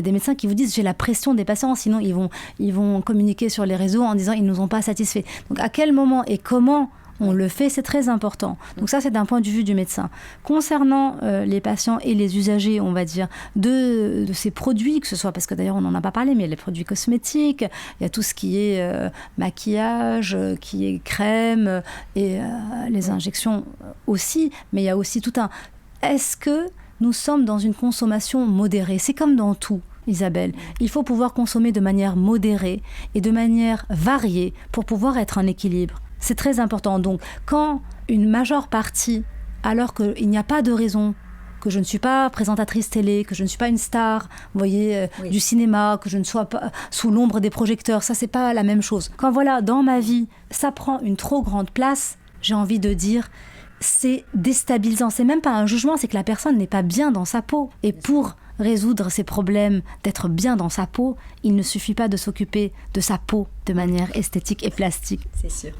des médecins qui vous disent « j'ai la pression des patients », sinon ils vont communiquer sur les réseaux en disant « ils ne nous ont pas satisfaits ». Donc à quel moment et comment on le fait, c'est très important. Donc ça, c'est d'un point de vue du médecin. Concernant les patients et les usagers, on va dire, de ces produits, que ce soit, parce que d'ailleurs, on n'en a pas parlé, mais les produits cosmétiques, il y a tout ce qui est maquillage, qui est crème, et les injections aussi, mais il y a aussi tout un... Est-ce que nous sommes dans une consommation modérée ? C'est comme dans tout. Isabelle, il faut pouvoir consommer de manière modérée et de manière variée pour pouvoir être en équilibre. C'est très important. Donc, quand une majeure partie, alors qu'il n'y a pas de raison, que je ne suis pas présentatrice télé, que je ne suis pas une star, vous voyez, du cinéma, que je ne sois pas sous l'ombre des projecteurs, ça, c'est pas la même chose. Quand, voilà, dans ma vie, ça prend une trop grande place, j'ai envie de dire, c'est déstabilisant. C'est même pas un jugement, c'est que la personne n'est pas bien dans sa peau. Et pour résoudre ces problèmes, d'être bien dans sa peau, il ne suffit pas de s'occuper de sa peau de manière esthétique et plastique. C'est sûr.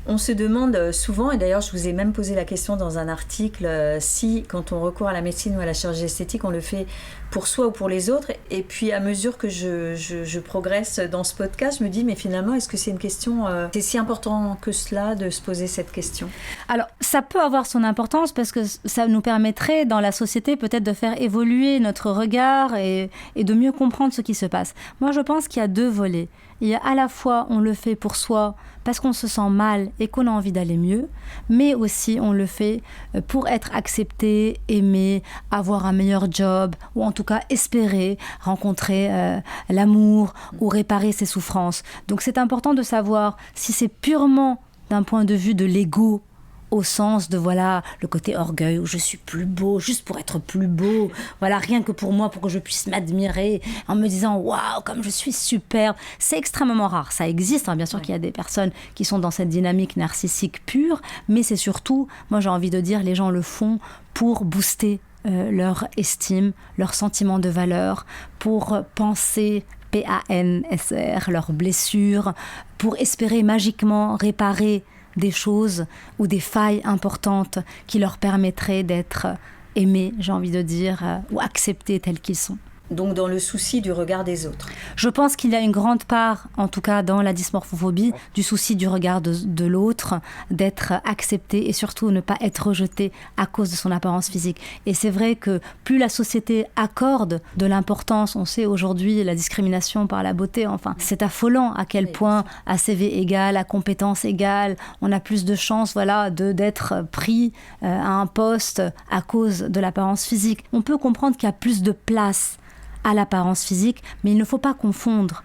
On se demande souvent, et d'ailleurs je vous ai même posé la question dans un article, si quand on recourt à la médecine ou à la chirurgie esthétique, on le fait pour soi ou pour les autres. Et puis à mesure que je progresse dans ce podcast, je me dis, mais finalement, est-ce que c'est une question, c'est si important que cela de se poser cette question ? Alors, ça peut avoir son importance parce que ça nous permettrait dans la société peut-être de faire évoluer notre regard et de mieux comprendre ce qui se passe. Moi, je pense qu'il y a deux volets. Il y a à la fois, on le fait pour soi parce qu'on se sent mal et qu'on a envie d'aller mieux, mais aussi on le fait pour être accepté, aimé, avoir un meilleur job, ou en tout cas espérer rencontrer l'amour ou réparer ses souffrances. Donc c'est important de savoir si c'est purement d'un point de vue de l'ego, au sens de, voilà, le côté orgueil, où je suis plus beau, juste pour être plus beau, voilà, rien que pour moi, pour que je puisse m'admirer, en me disant, waouh, comme je suis superbe. C'est extrêmement rare, ça existe, hein. Bien sûr qu'il y a des personnes qui sont dans cette dynamique narcissique pure, mais c'est surtout, moi j'ai envie de dire, les gens le font pour booster leur estime, leur sentiment de valeur, pour penser PANSR, leurs blessures, pour espérer magiquement réparer des choses ou des failles importantes qui leur permettraient d'être aimés, j'ai envie de dire, ou acceptés tels qu'ils sont. Donc dans le souci du regard des autres. Je pense qu'il y a une grande part, en tout cas dans la dysmorphophobie, du souci du regard de l'autre, d'être accepté et surtout ne pas être rejeté à cause de son apparence physique. Et c'est vrai que plus la société accorde de l'importance, on sait aujourd'hui la discrimination par la beauté, enfin c'est affolant à quel point à CV égal, à compétence égale, on a plus de chances d'être pris à un poste à cause de l'apparence physique. On peut comprendre qu'il y a plus de place à l'apparence physique, mais il ne faut pas confondre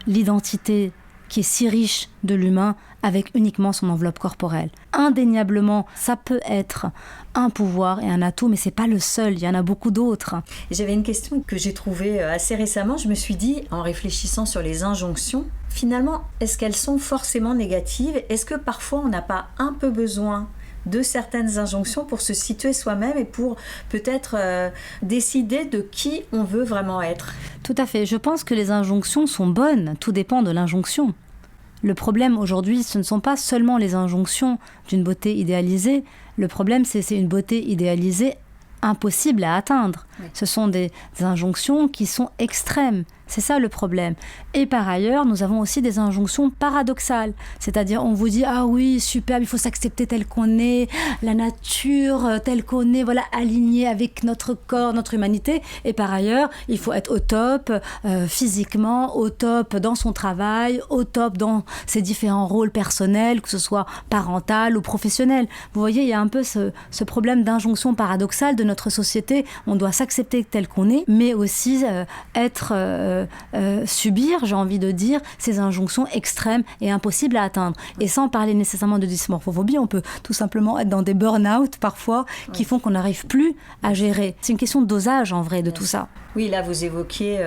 l'identité qui est si riche de l'humain avec uniquement son enveloppe corporelle. Indéniablement, ça peut être un pouvoir et un atout, mais c'est pas le seul, il y en a beaucoup d'autres. J'avais une question que j'ai trouvée assez récemment, je me suis dit, en réfléchissant sur les injonctions, finalement, est-ce qu'elles sont forcément négatives ? Est-ce que parfois on n'a pas un peu besoin de certaines injonctions pour se situer soi-même et pour peut-être décider de qui on veut vraiment être? Tout à fait. Je pense que les injonctions sont bonnes. Tout dépend de l'injonction. Le problème aujourd'hui, ce ne sont pas seulement les injonctions d'une beauté idéalisée. Le problème, c'est une beauté idéalisée impossible à atteindre. Oui. Ce sont des injonctions qui sont extrêmes. C'est ça le problème. Et par ailleurs, nous avons aussi des injonctions paradoxales. C'est-à-dire, on vous dit, ah oui, superbe, il faut s'accepter tel qu'on est, la nature telle qu'on est, voilà, alignée avec notre corps, notre humanité. Et par ailleurs, il faut être au top physiquement, au top dans son travail, au top dans ses différents rôles personnels, que ce soit parental ou professionnel. Vous voyez, il y a un peu ce problème d'injonction paradoxale de notre société. On doit s'accepter tel qu'on est, mais aussi subir, j'ai envie de dire, ces injonctions extrêmes et impossibles à atteindre. Et sans parler nécessairement de dysmorphophobie, on peut tout simplement être dans des burn-out parfois qui font qu'on n'arrive plus à gérer. C'est une question de dosage en vrai de tout ça. Oui, là vous évoquiez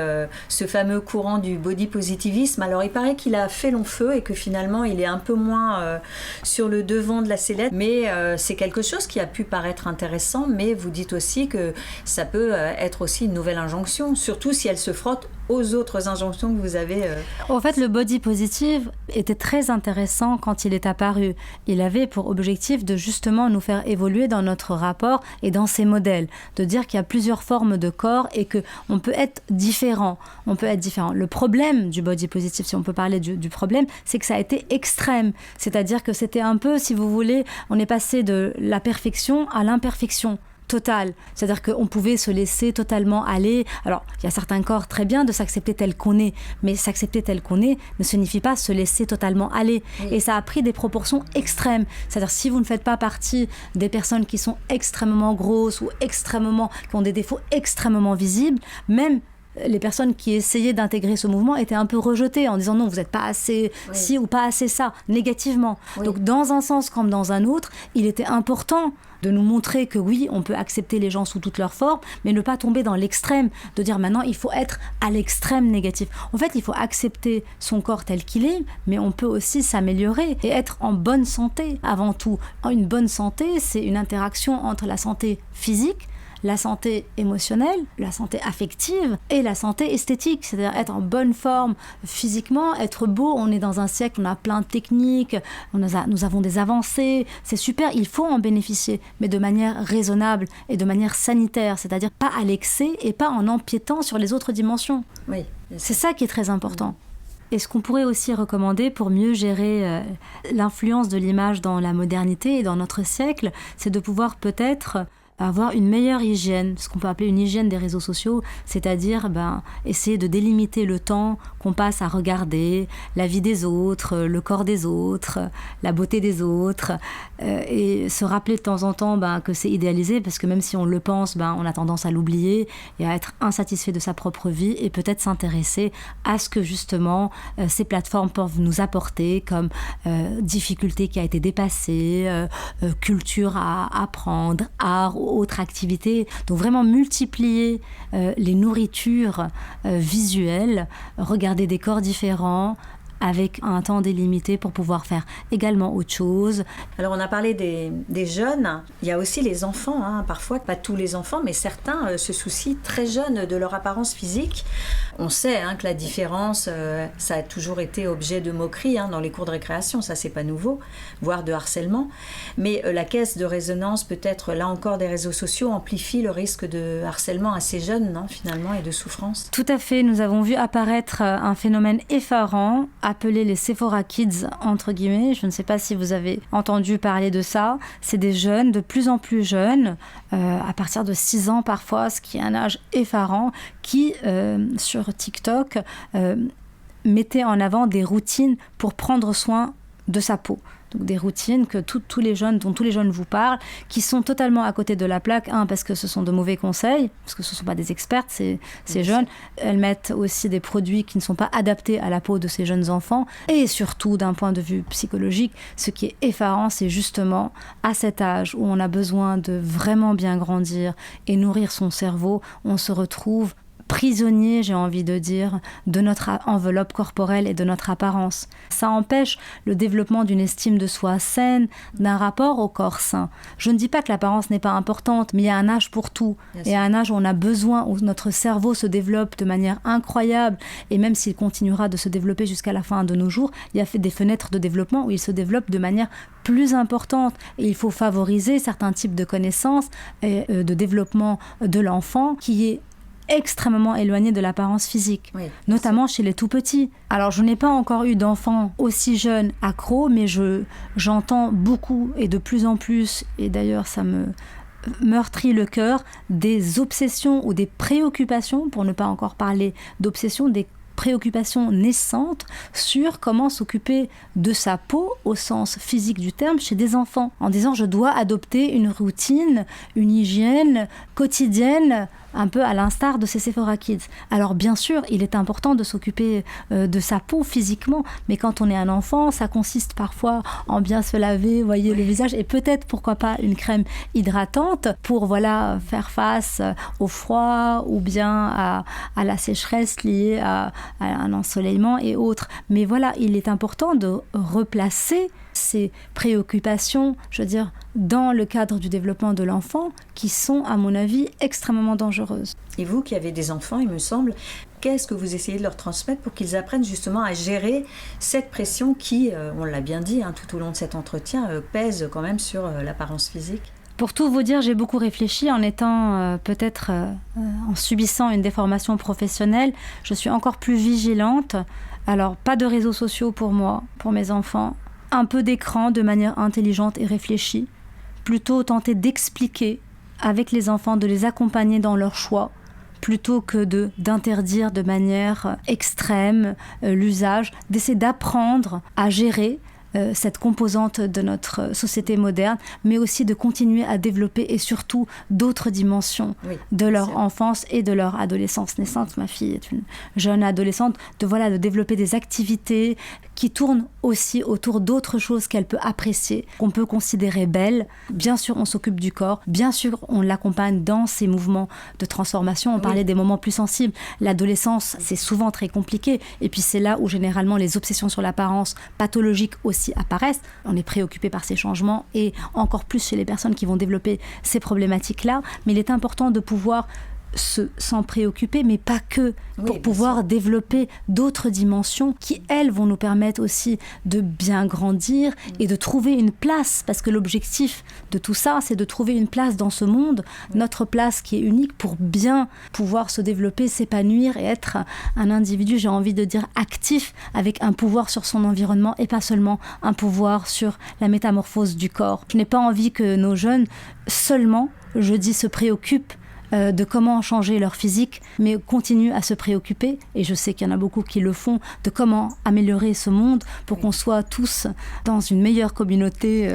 ce fameux courant du body positivisme. Alors il paraît qu'il a fait long feu et que finalement il est un peu moins sur le devant de la sellette, mais c'est quelque chose qui a pu paraître intéressant, mais vous dites aussi que ça peut être aussi une nouvelle injonction, surtout si elle se frotte aux autres injonctions que vous avez. En fait, le body positive était très intéressant quand il est apparu. Il avait pour objectif de justement nous faire évoluer dans notre rapport et dans ses modèles, de dire qu'il y a plusieurs formes de corps et que on peut être différent. On peut être différent. Le problème du body positive, si on peut parler du problème, c'est que ça a été extrême. C'est-à-dire que c'était un peu, si vous voulez, on est passé de la perfection à l'imperfection totale. C'est-à-dire qu'on pouvait se laisser totalement aller. Alors, il y a certains corps très bien de s'accepter tel qu'on est, mais s'accepter tel qu'on est ne signifie pas se laisser totalement aller. Oui. Et ça a pris des proportions extrêmes. C'est-à-dire, si vous ne faites pas partie des personnes qui sont extrêmement grosses ou qui ont des défauts extrêmement visibles, même les personnes qui essayaient d'intégrer ce mouvement étaient un peu rejetées en disant non, vous n'êtes pas assez ci ou pas assez ça, négativement. Oui. Donc dans un sens comme dans un autre, il était important de nous montrer que oui, on peut accepter les gens sous toutes leurs formes, mais ne pas tomber dans l'extrême, de dire maintenant il faut être à l'extrême négatif. En fait, il faut accepter son corps tel qu'il est, mais on peut aussi s'améliorer et être en bonne santé avant tout. Une bonne santé, c'est une interaction entre la santé physique, la santé émotionnelle, la santé affective et la santé esthétique, c'est-à-dire être en bonne forme physiquement, être beau. On est dans un siècle, on a plein de techniques, nous avons des avancées, c'est super, il faut en bénéficier, mais de manière raisonnable et de manière sanitaire, c'est-à-dire pas à l'excès et pas en empiétant sur les autres dimensions. Oui, c'est ça qui est très important. Et ce qu'on pourrait aussi recommander pour mieux gérer l'influence de l'image dans la modernité et dans notre siècle, c'est de pouvoir peut-être avoir une meilleure hygiène, ce qu'on peut appeler une hygiène des réseaux sociaux, c'est-à-dire essayer de délimiter le temps qu'on passe à regarder la vie des autres, le corps des autres, la beauté des autres, et se rappeler de temps en temps que c'est idéalisé, parce que même si on le pense, on a tendance à l'oublier et à être insatisfait de sa propre vie, et peut-être s'intéresser à ce que justement ces plateformes peuvent nous apporter comme difficulté qui a été dépassée, culture à apprendre, art ou autre activité. Donc vraiment multiplier les nourritures visuelles, regarder des corps différents, avec un temps délimité pour pouvoir faire également autre chose. Alors on a parlé des jeunes, il y a aussi les enfants, parfois, pas tous les enfants, mais certains se soucient très jeunes de leur apparence physique. On sait que la différence, ça a toujours été objet de moquerie dans les cours de récréation, ça c'est pas nouveau, voire de harcèlement. Mais la caisse de résonance, peut-être là encore des réseaux sociaux, amplifie le risque de harcèlement assez jeune, non, finalement, et de souffrance. Tout à fait, nous avons vu apparaître un phénomène effarant, appelé les Sephora Kids, entre guillemets. Je ne sais pas si vous avez entendu parler de ça. C'est des jeunes, de plus en plus jeunes, à partir de 6 ans parfois, ce qui est un âge effarant, qui, sur TikTok, mettaient en avant des routines pour prendre soin de sa peau. Donc des routines que dont tous les jeunes vous parlent, qui sont totalement à côté de la plaque, parce que ce sont de mauvais conseils, parce que ce ne sont pas des expertes, ces jeunes. Elles mettent aussi des produits qui ne sont pas adaptés à la peau de ces jeunes enfants, et surtout d'un point de vue psychologique, ce qui est effarant, c'est justement à cet âge où on a besoin de vraiment bien grandir et nourrir son cerveau, on se retrouve prisonnier, j'ai envie de dire, de notre enveloppe corporelle et de notre apparence. Ça empêche le développement d'une estime de soi saine, d'un rapport au corps sain. Je ne dis pas que l'apparence n'est pas importante, mais il y a un âge pour tout. Et à un âge où on a besoin, où notre cerveau se développe de manière incroyable, et même s'il continuera de se développer jusqu'à la fin de nos jours, il y a des fenêtres de développement où il se développe de manière plus importante. Et il faut favoriser certains types de connaissances et de développement de l'enfant qui est extrêmement éloigné de l'apparence physique, notamment chez les tout-petits. Alors, je n'ai pas encore eu d'enfants aussi jeunes accros, mais j'entends beaucoup et de plus en plus, et d'ailleurs ça me meurtrit le cœur, des obsessions ou des préoccupations, pour ne pas encore parler d'obsessions, des préoccupations naissantes sur comment s'occuper de sa peau au sens physique du terme chez des enfants, en disant je dois adopter une routine, une hygiène quotidienne, un peu à l'instar de ces Sephora Kids. Alors bien sûr, il est important de s'occuper de sa peau physiquement, mais quand on est un enfant, ça consiste parfois en bien se laver, voyez, le visage, et peut-être, pourquoi pas, une crème hydratante pour faire face au froid ou bien à la sécheresse liée à un ensoleillement et autres. Mais voilà, il est important de replacer ces préoccupations, je veux dire, dans le cadre du développement de l'enfant, qui sont, à mon avis, extrêmement dangereuses. Et vous qui avez des enfants, il me semble, qu'est-ce que vous essayez de leur transmettre pour qu'ils apprennent justement à gérer cette pression qui, on l'a bien dit tout au long de cet entretien, pèse quand même sur l'apparence physique? Pour tout vous dire, j'ai beaucoup réfléchi en étant peut-être en subissant une déformation professionnelle. Je suis encore plus vigilante. Alors, pas de réseaux sociaux pour moi, pour mes enfants. Un peu d'écran de manière intelligente et réfléchie. Plutôt tenter d'expliquer avec les enfants, de les accompagner dans leurs choix, plutôt que d'interdire de manière extrême l'usage, d'essayer d'apprendre à gérer cette composante de notre société moderne, mais aussi de continuer à développer et surtout d'autres dimensions de leur enfance et de leur adolescence naissante. Ma fille est une jeune adolescente, de développer des activités qui tournent aussi autour d'autres choses qu'elle peut apprécier, qu'on peut considérer belles. Bien sûr, on s'occupe du corps, bien sûr, on l'accompagne dans ses mouvements de transformation. On parlait des moments plus sensibles. L'adolescence, c'est souvent très compliqué, et puis c'est là où généralement les obsessions sur l'apparence pathologique aussi apparaissent. On est préoccupé par ces changements, et encore plus chez les personnes qui vont développer ces problématiques-là. Mais il est important de pouvoir s'en préoccuper, mais pas que, pour pouvoir développer d'autres dimensions qui, elles, vont nous permettre aussi de bien grandir et de trouver une place, parce que l'objectif de tout ça, c'est de trouver une place dans ce monde, notre place qui est unique pour bien pouvoir se développer, s'épanouir et être un individu, j'ai envie de dire, actif, avec un pouvoir sur son environnement et pas seulement un pouvoir sur la métamorphose du corps. Je n'ai pas envie que nos jeunes seulement je dis se préoccupent de comment changer leur physique, mais continuent à se préoccuper, et je sais qu'il y en a beaucoup qui le font, de comment améliorer ce monde pour qu'on soit tous dans une meilleure communauté.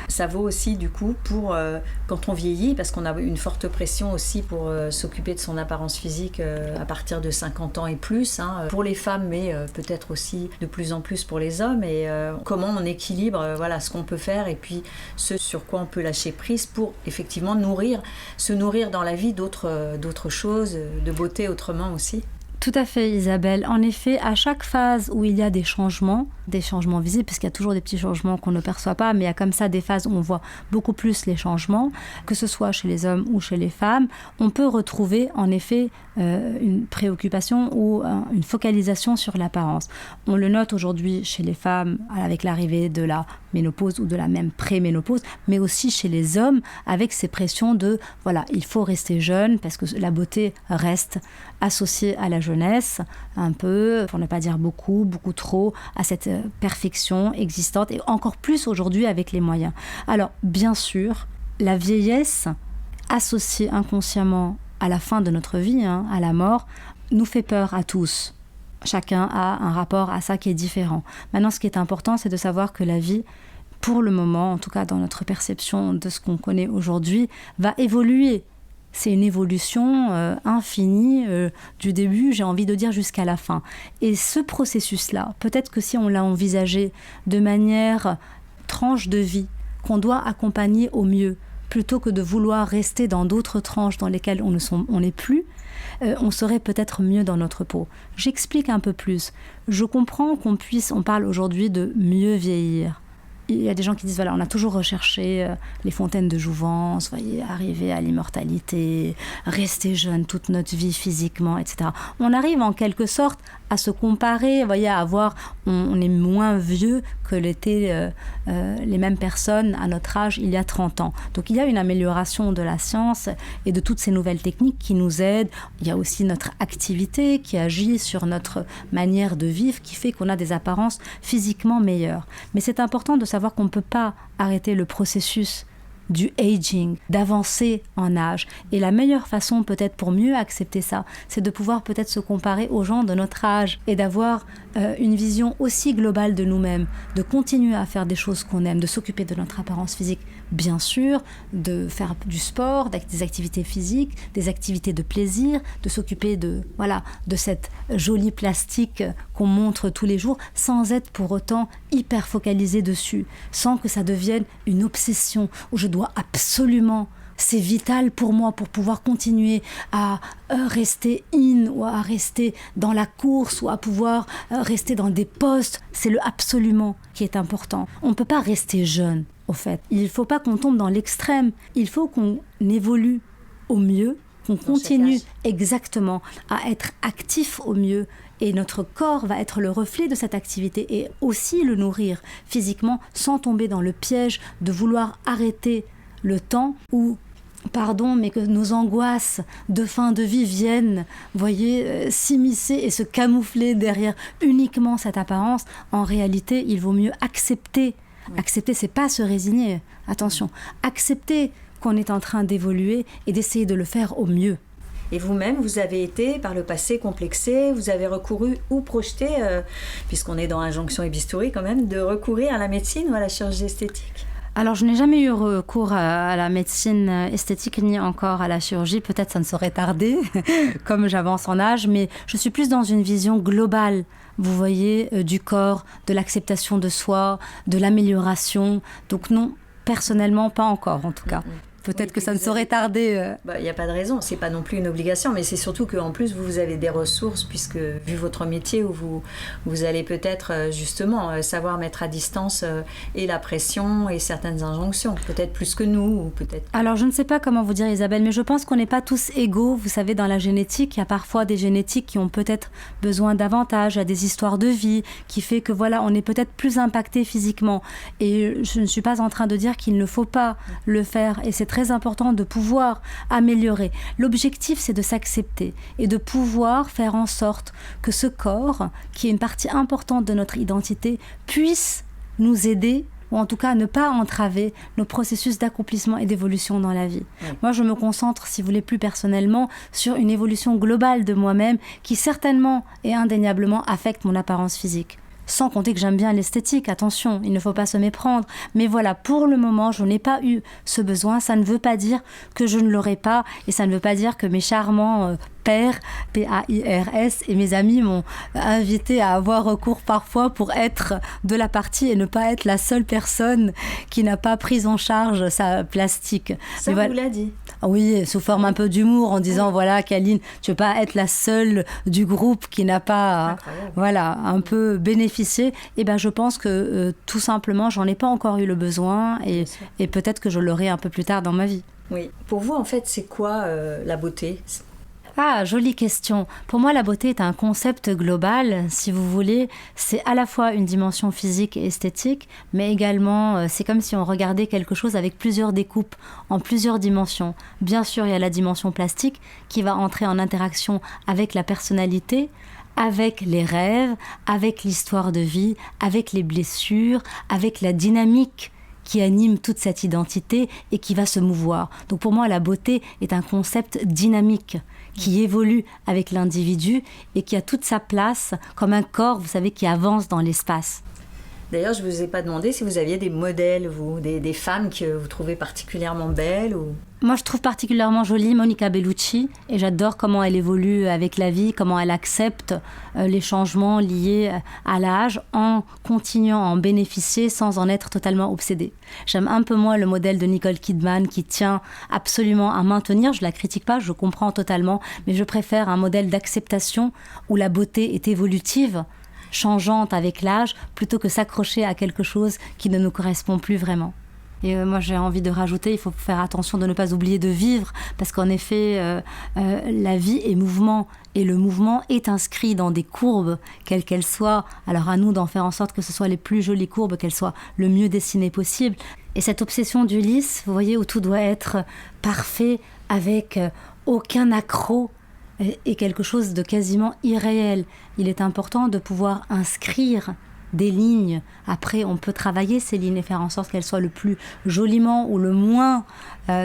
Ça vaut aussi du coup pour quand on vieillit, parce qu'on a une forte pression aussi pour s'occuper de son apparence physique à partir de 50 ans et plus, pour les femmes, mais peut-être aussi de plus en plus pour les hommes, et comment on équilibre ce qu'on peut faire et puis ce sur quoi on peut lâcher prise pour effectivement se nourrir dans la vie d'autres choses, de beauté autrement aussi. Tout à fait, Isabelle. En effet, à chaque phase où il y a des changements visibles, parce qu'il y a toujours des petits changements qu'on ne perçoit pas, mais il y a comme ça des phases où on voit beaucoup plus les changements, que ce soit chez les hommes ou chez les femmes, on peut retrouver en effet une préoccupation ou une focalisation sur l'apparence. On le note aujourd'hui chez les femmes avec l'arrivée de la ménopause ou de la même pré-ménopause, mais aussi chez les hommes avec ces pressions de il faut rester jeune parce que la beauté reste associée à la jeunesse, un peu, pour ne pas dire beaucoup trop, à cette perfection existante, et encore plus aujourd'hui avec les moyens. Alors, bien sûr, la vieillesse associée inconsciemment à la fin de notre vie, à la mort, nous fait peur à tous. Chacun a un rapport à ça qui est différent. Maintenant, ce qui est important, c'est de savoir que la vie, pour le moment, en tout cas dans notre perception de ce qu'on connaît aujourd'hui, va évoluer. C'est une évolution infinie du début, j'ai envie de dire, jusqu'à la fin. Et ce processus-là, peut-être que si on l'a envisagé de manière tranche de vie, qu'on doit accompagner au mieux, plutôt que de vouloir rester dans d'autres tranches dans lesquelles on n'est plus, on serait peut-être mieux dans notre peau. J'explique un peu plus. Je comprends on parle aujourd'hui de mieux vieillir. Il y a des gens qui disent, on a toujours recherché les fontaines de jouvence, arriver à l'immortalité, rester jeune toute notre vie physiquement, etc. On arrive en quelque sorte à se comparer, on est moins vieux que l'étaient les mêmes personnes à notre âge il y a 30 ans. Donc il y a une amélioration de la science et de toutes ces nouvelles techniques qui nous aident. Il y a aussi notre activité qui agit sur notre manière de vivre, qui fait qu'on a des apparences physiquement meilleures. Mais c'est important de savoir qu'on ne peut pas arrêter le processus du aging, d'avancer en âge. Et la meilleure façon peut-être pour mieux accepter ça, c'est de pouvoir peut-être se comparer aux gens de notre âge et d'avoir une vision aussi globale de nous-mêmes, de continuer à faire des choses qu'on aime, de s'occuper de notre apparence physique, bien sûr, de faire du sport, des activités physiques, des activités de plaisir, de s'occuper de cette jolie plastique qu'on montre tous les jours, sans être pour autant hyper focalisé dessus, sans que ça devienne une obsession où je dois absolument, c'est vital pour moi pour pouvoir continuer à rester ou à rester dans la course ou à pouvoir rester dans des postes. C'est le absolument qui est important. On ne peut pas rester jeune, au fait. Il ne faut pas qu'on tombe dans l'extrême. Il faut qu'on évolue au mieux, qu'on continue exactement à être actif au mieux. Et notre corps va être le reflet de cette activité et aussi le nourrir physiquement sans tomber dans le piège de vouloir arrêter le temps où, mais que nos angoisses de fin de vie viennent, s'immiscer et se camoufler derrière uniquement cette apparence. En réalité, il vaut mieux accepter. Oui. Accepter, c'est pas se résigner. Attention, accepter qu'on est en train d'évoluer et d'essayer de le faire au mieux. Et vous-même, vous avez été par le passé complexé, vous avez recouru ou projeté, puisqu'on est dans Injonction et Bistouri quand même, de recourir à la médecine ou à la chirurgie esthétique? Alors, je n'ai jamais eu recours à la médecine esthétique ni encore à la chirurgie. Peut-être ça ne saurait tarder, comme j'avance en âge, mais je suis plus dans une vision globale, vous voyez, du corps, de l'acceptation de soi, de l'amélioration. Donc non, personnellement, pas encore en tout cas. Peut-être que ça ne saurait tarder. Il n'y a pas de raison, c'est pas non plus une obligation, mais c'est surtout qu'en plus vous avez des ressources, puisque vu votre métier, où vous allez peut-être justement savoir mettre à distance et la pression et certaines injonctions, peut-être plus que nous, ou peut-être... Alors je ne sais pas comment vous dire, Isabelle, mais je pense qu'on n'est pas tous égaux. Vous savez, dans la génétique, il y a parfois des génétiques qui ont peut-être besoin davantage, il y a des histoires de vie qui fait que on est peut-être plus impacté physiquement. Et je ne suis pas en train de dire qu'il ne faut pas le faire, et c'est très important de pouvoir améliorer. L'objectif, c'est de s'accepter et de pouvoir faire en sorte que ce corps, qui est une partie importante de notre identité, puisse nous aider ou en tout cas ne pas entraver nos processus d'accomplissement et d'évolution dans la vie. Oui. Moi, je me concentre, si vous voulez, plus personnellement, sur une évolution globale de moi-même qui certainement et indéniablement affecte mon apparence physique. Sans compter que j'aime bien l'esthétique, attention, il ne faut pas se méprendre. Mais voilà, pour le moment, je n'ai pas eu ce besoin. Ça ne veut pas dire que je ne l'aurai pas et ça ne veut pas dire que mes charmants pères, P-A-I-R-S, et mes amis m'ont invité à avoir recours parfois pour être de la partie et ne pas être la seule personne qui n'a pas pris en charge sa plastique. Ça, vous l'a dit. Oui, sous forme un peu d'humour, en disant, voilà, Kaline, tu ne veux pas être la seule du groupe qui n'a pas, voilà, un peu bénéficié. Et ben, je pense que tout simplement, j'en ai pas encore eu le besoin et peut-être que je l'aurai un peu plus tard dans ma vie. Oui. Pour vous, en fait, c'est quoi la beauté ? Ah, jolie question. Pour moi, la beauté est un concept global, si vous voulez. C'est à la fois une dimension physique et esthétique, mais également, c'est comme si on regardait quelque chose avec plusieurs découpes, en plusieurs dimensions. Bien sûr, il y a la dimension plastique qui va entrer en interaction avec la personnalité, avec les rêves, avec l'histoire de vie, avec les blessures, avec la dynamique qui anime toute cette identité et qui va se mouvoir. Donc pour moi, la beauté est un concept dynamique qui évolue avec l'individu et qui a toute sa place comme un corps, vous savez, qui avance dans l'espace. D'ailleurs, je ne vous ai pas demandé si vous aviez des modèles, vous, des femmes que vous trouvez particulièrement belles ou... Moi, je trouve particulièrement jolie Monica Bellucci et j'adore comment elle évolue avec la vie, comment elle accepte les changements liés à l'âge en continuant à en bénéficier sans en être totalement obsédée. J'aime un peu moins le modèle de Nicole Kidman qui tient absolument à maintenir, je ne la critique pas, je comprends totalement, mais je préfère un modèle d'acceptation où la beauté est évolutive, changeante avec l'âge, plutôt que s'accrocher à quelque chose qui ne nous correspond plus vraiment. Et moi, j'ai envie de rajouter, il faut faire attention de ne pas oublier de vivre, parce qu'en effet, la vie est mouvement, et le mouvement est inscrit dans des courbes, quelles qu'elles soient. Alors à nous d'en faire en sorte que ce soit les plus jolies courbes, qu'elles soient le mieux dessinées possible. Et cette obsession du lisse, vous voyez, où tout doit être parfait, avec aucun accroc, est quelque chose de quasiment irréel. Il est important de pouvoir inscrire des lignes. Après, on peut travailler ces lignes et faire en sorte qu'elles soient le plus joliment ou le moins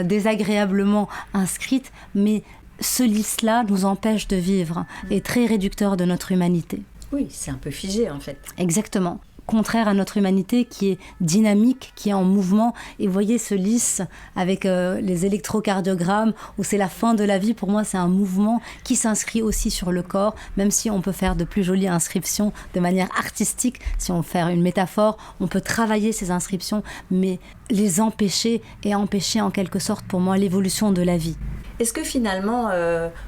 désagréablement inscrites, mais ce lisse-là nous empêche de vivre, est très réducteur de notre humanité. Oui, c'est un peu figé en fait. Exactement. Contraire à notre humanité qui est dynamique, qui est en mouvement. Et vous voyez ce lisse avec les électrocardiogrammes où c'est la fin de la vie. Pour moi, c'est un mouvement qui s'inscrit aussi sur le corps, même si on peut faire de plus jolies inscriptions de manière artistique. Si on fait une métaphore, on peut travailler ces inscriptions, mais les empêcher et empêcher en quelque sorte pour moi l'évolution de la vie. Est-ce que finalement,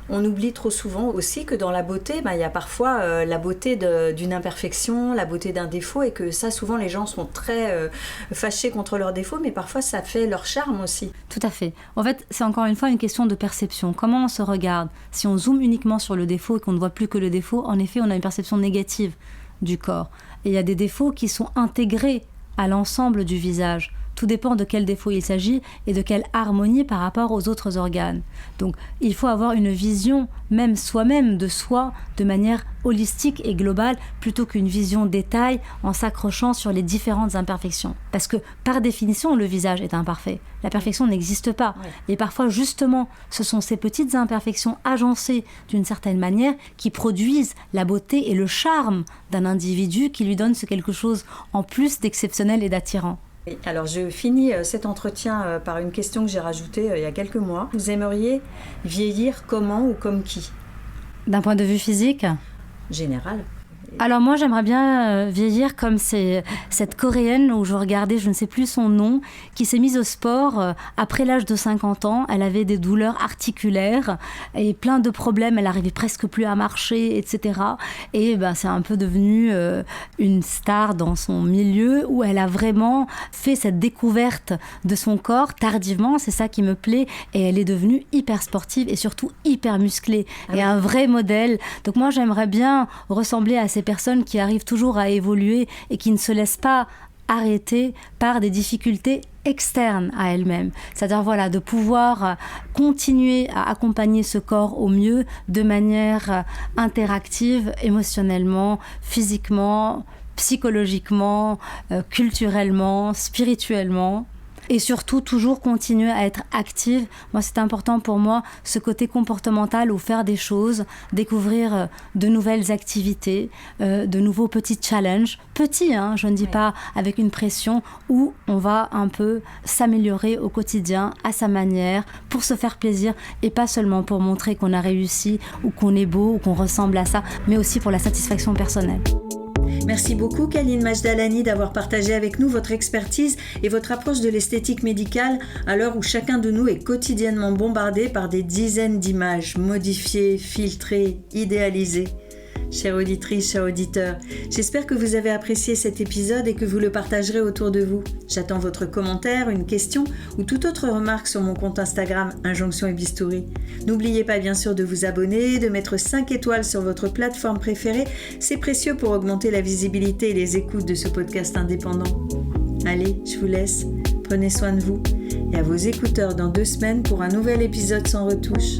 on oublie trop souvent aussi que dans la beauté, il y a parfois la beauté d'une imperfection, la beauté d'un défaut, et que ça, souvent, les gens sont très fâchés contre leurs défauts, mais parfois, ça fait leur charme aussi. Tout à fait. En fait, c'est encore une fois une question de perception. Comment on se regarde ? Si on zoome uniquement sur le défaut et qu'on ne voit plus que le défaut, en effet, on a une perception négative du corps. Et il y a des défauts qui sont intégrés à l'ensemble du visage. Tout dépend de quel défaut il s'agit et de quelle harmonie par rapport aux autres organes. Donc, il faut avoir une vision, même soi-même, de soi, de manière holistique et globale, plutôt qu'une vision détail en s'accrochant sur les différentes imperfections. Parce que, par définition, le visage est imparfait. La perfection n'existe pas. Ouais. Et parfois, justement, ce sont ces petites imperfections agencées d'une certaine manière qui produisent la beauté et le charme d'un individu qui lui donne quelque chose en plus d'exceptionnel et d'attirant. Alors, je finis cet entretien par une question que j'ai rajoutée il y a quelques mois. Vous aimeriez vieillir comment ou comme qui ? D'un point de vue physique ? Général. Alors moi, j'aimerais bien vieillir comme cette Coréenne où je regardais, je ne sais plus son nom, qui s'est mise au sport après l'âge de 50 ans. Elle avait des douleurs articulaires et plein de problèmes. Elle n'arrivait presque plus à marcher, etc. Et c'est un peu devenu une star dans son milieu où elle a vraiment fait cette découverte de son corps tardivement. C'est ça qui me plaît. Et elle est devenue hyper sportive et surtout hyper musclée. Et un vrai modèle. Donc moi, j'aimerais bien ressembler à ces personnes qui arrivent toujours à évoluer et qui ne se laissent pas arrêter par des difficultés externe à elle-même. C'est-à-dire voilà, de pouvoir continuer à accompagner ce corps au mieux de manière interactive, émotionnellement, physiquement, psychologiquement, culturellement, spirituellement. Et surtout, toujours continuer à être active. Moi, c'est important pour moi, ce côté comportemental où faire des choses, découvrir de nouvelles activités, de nouveaux petits challenges. Petits, je ne dis pas avec une pression, où on va un peu s'améliorer au quotidien, à sa manière, pour se faire plaisir, et pas seulement pour montrer qu'on a réussi, ou qu'on est beau, ou qu'on ressemble à ça, mais aussi pour la satisfaction personnelle. Merci beaucoup Kaline Majdalani d'avoir partagé avec nous votre expertise et votre approche de l'esthétique médicale à l'heure où chacun de nous est quotidiennement bombardé par des dizaines d'images modifiées, filtrées, idéalisées. Chère auditrice, chers auditeurs, j'espère que vous avez apprécié cet épisode et que vous le partagerez autour de vous. J'attends votre commentaire, une question ou toute autre remarque sur mon compte Instagram Injonction et Bistouri. N'oubliez pas bien sûr de vous abonner, de mettre 5 étoiles sur votre plateforme préférée. C'est précieux pour augmenter la visibilité et les écoutes de ce podcast indépendant. Allez, je vous laisse. Prenez soin de vous et à vos écouteurs dans 2 semaines pour un nouvel épisode sans retouche.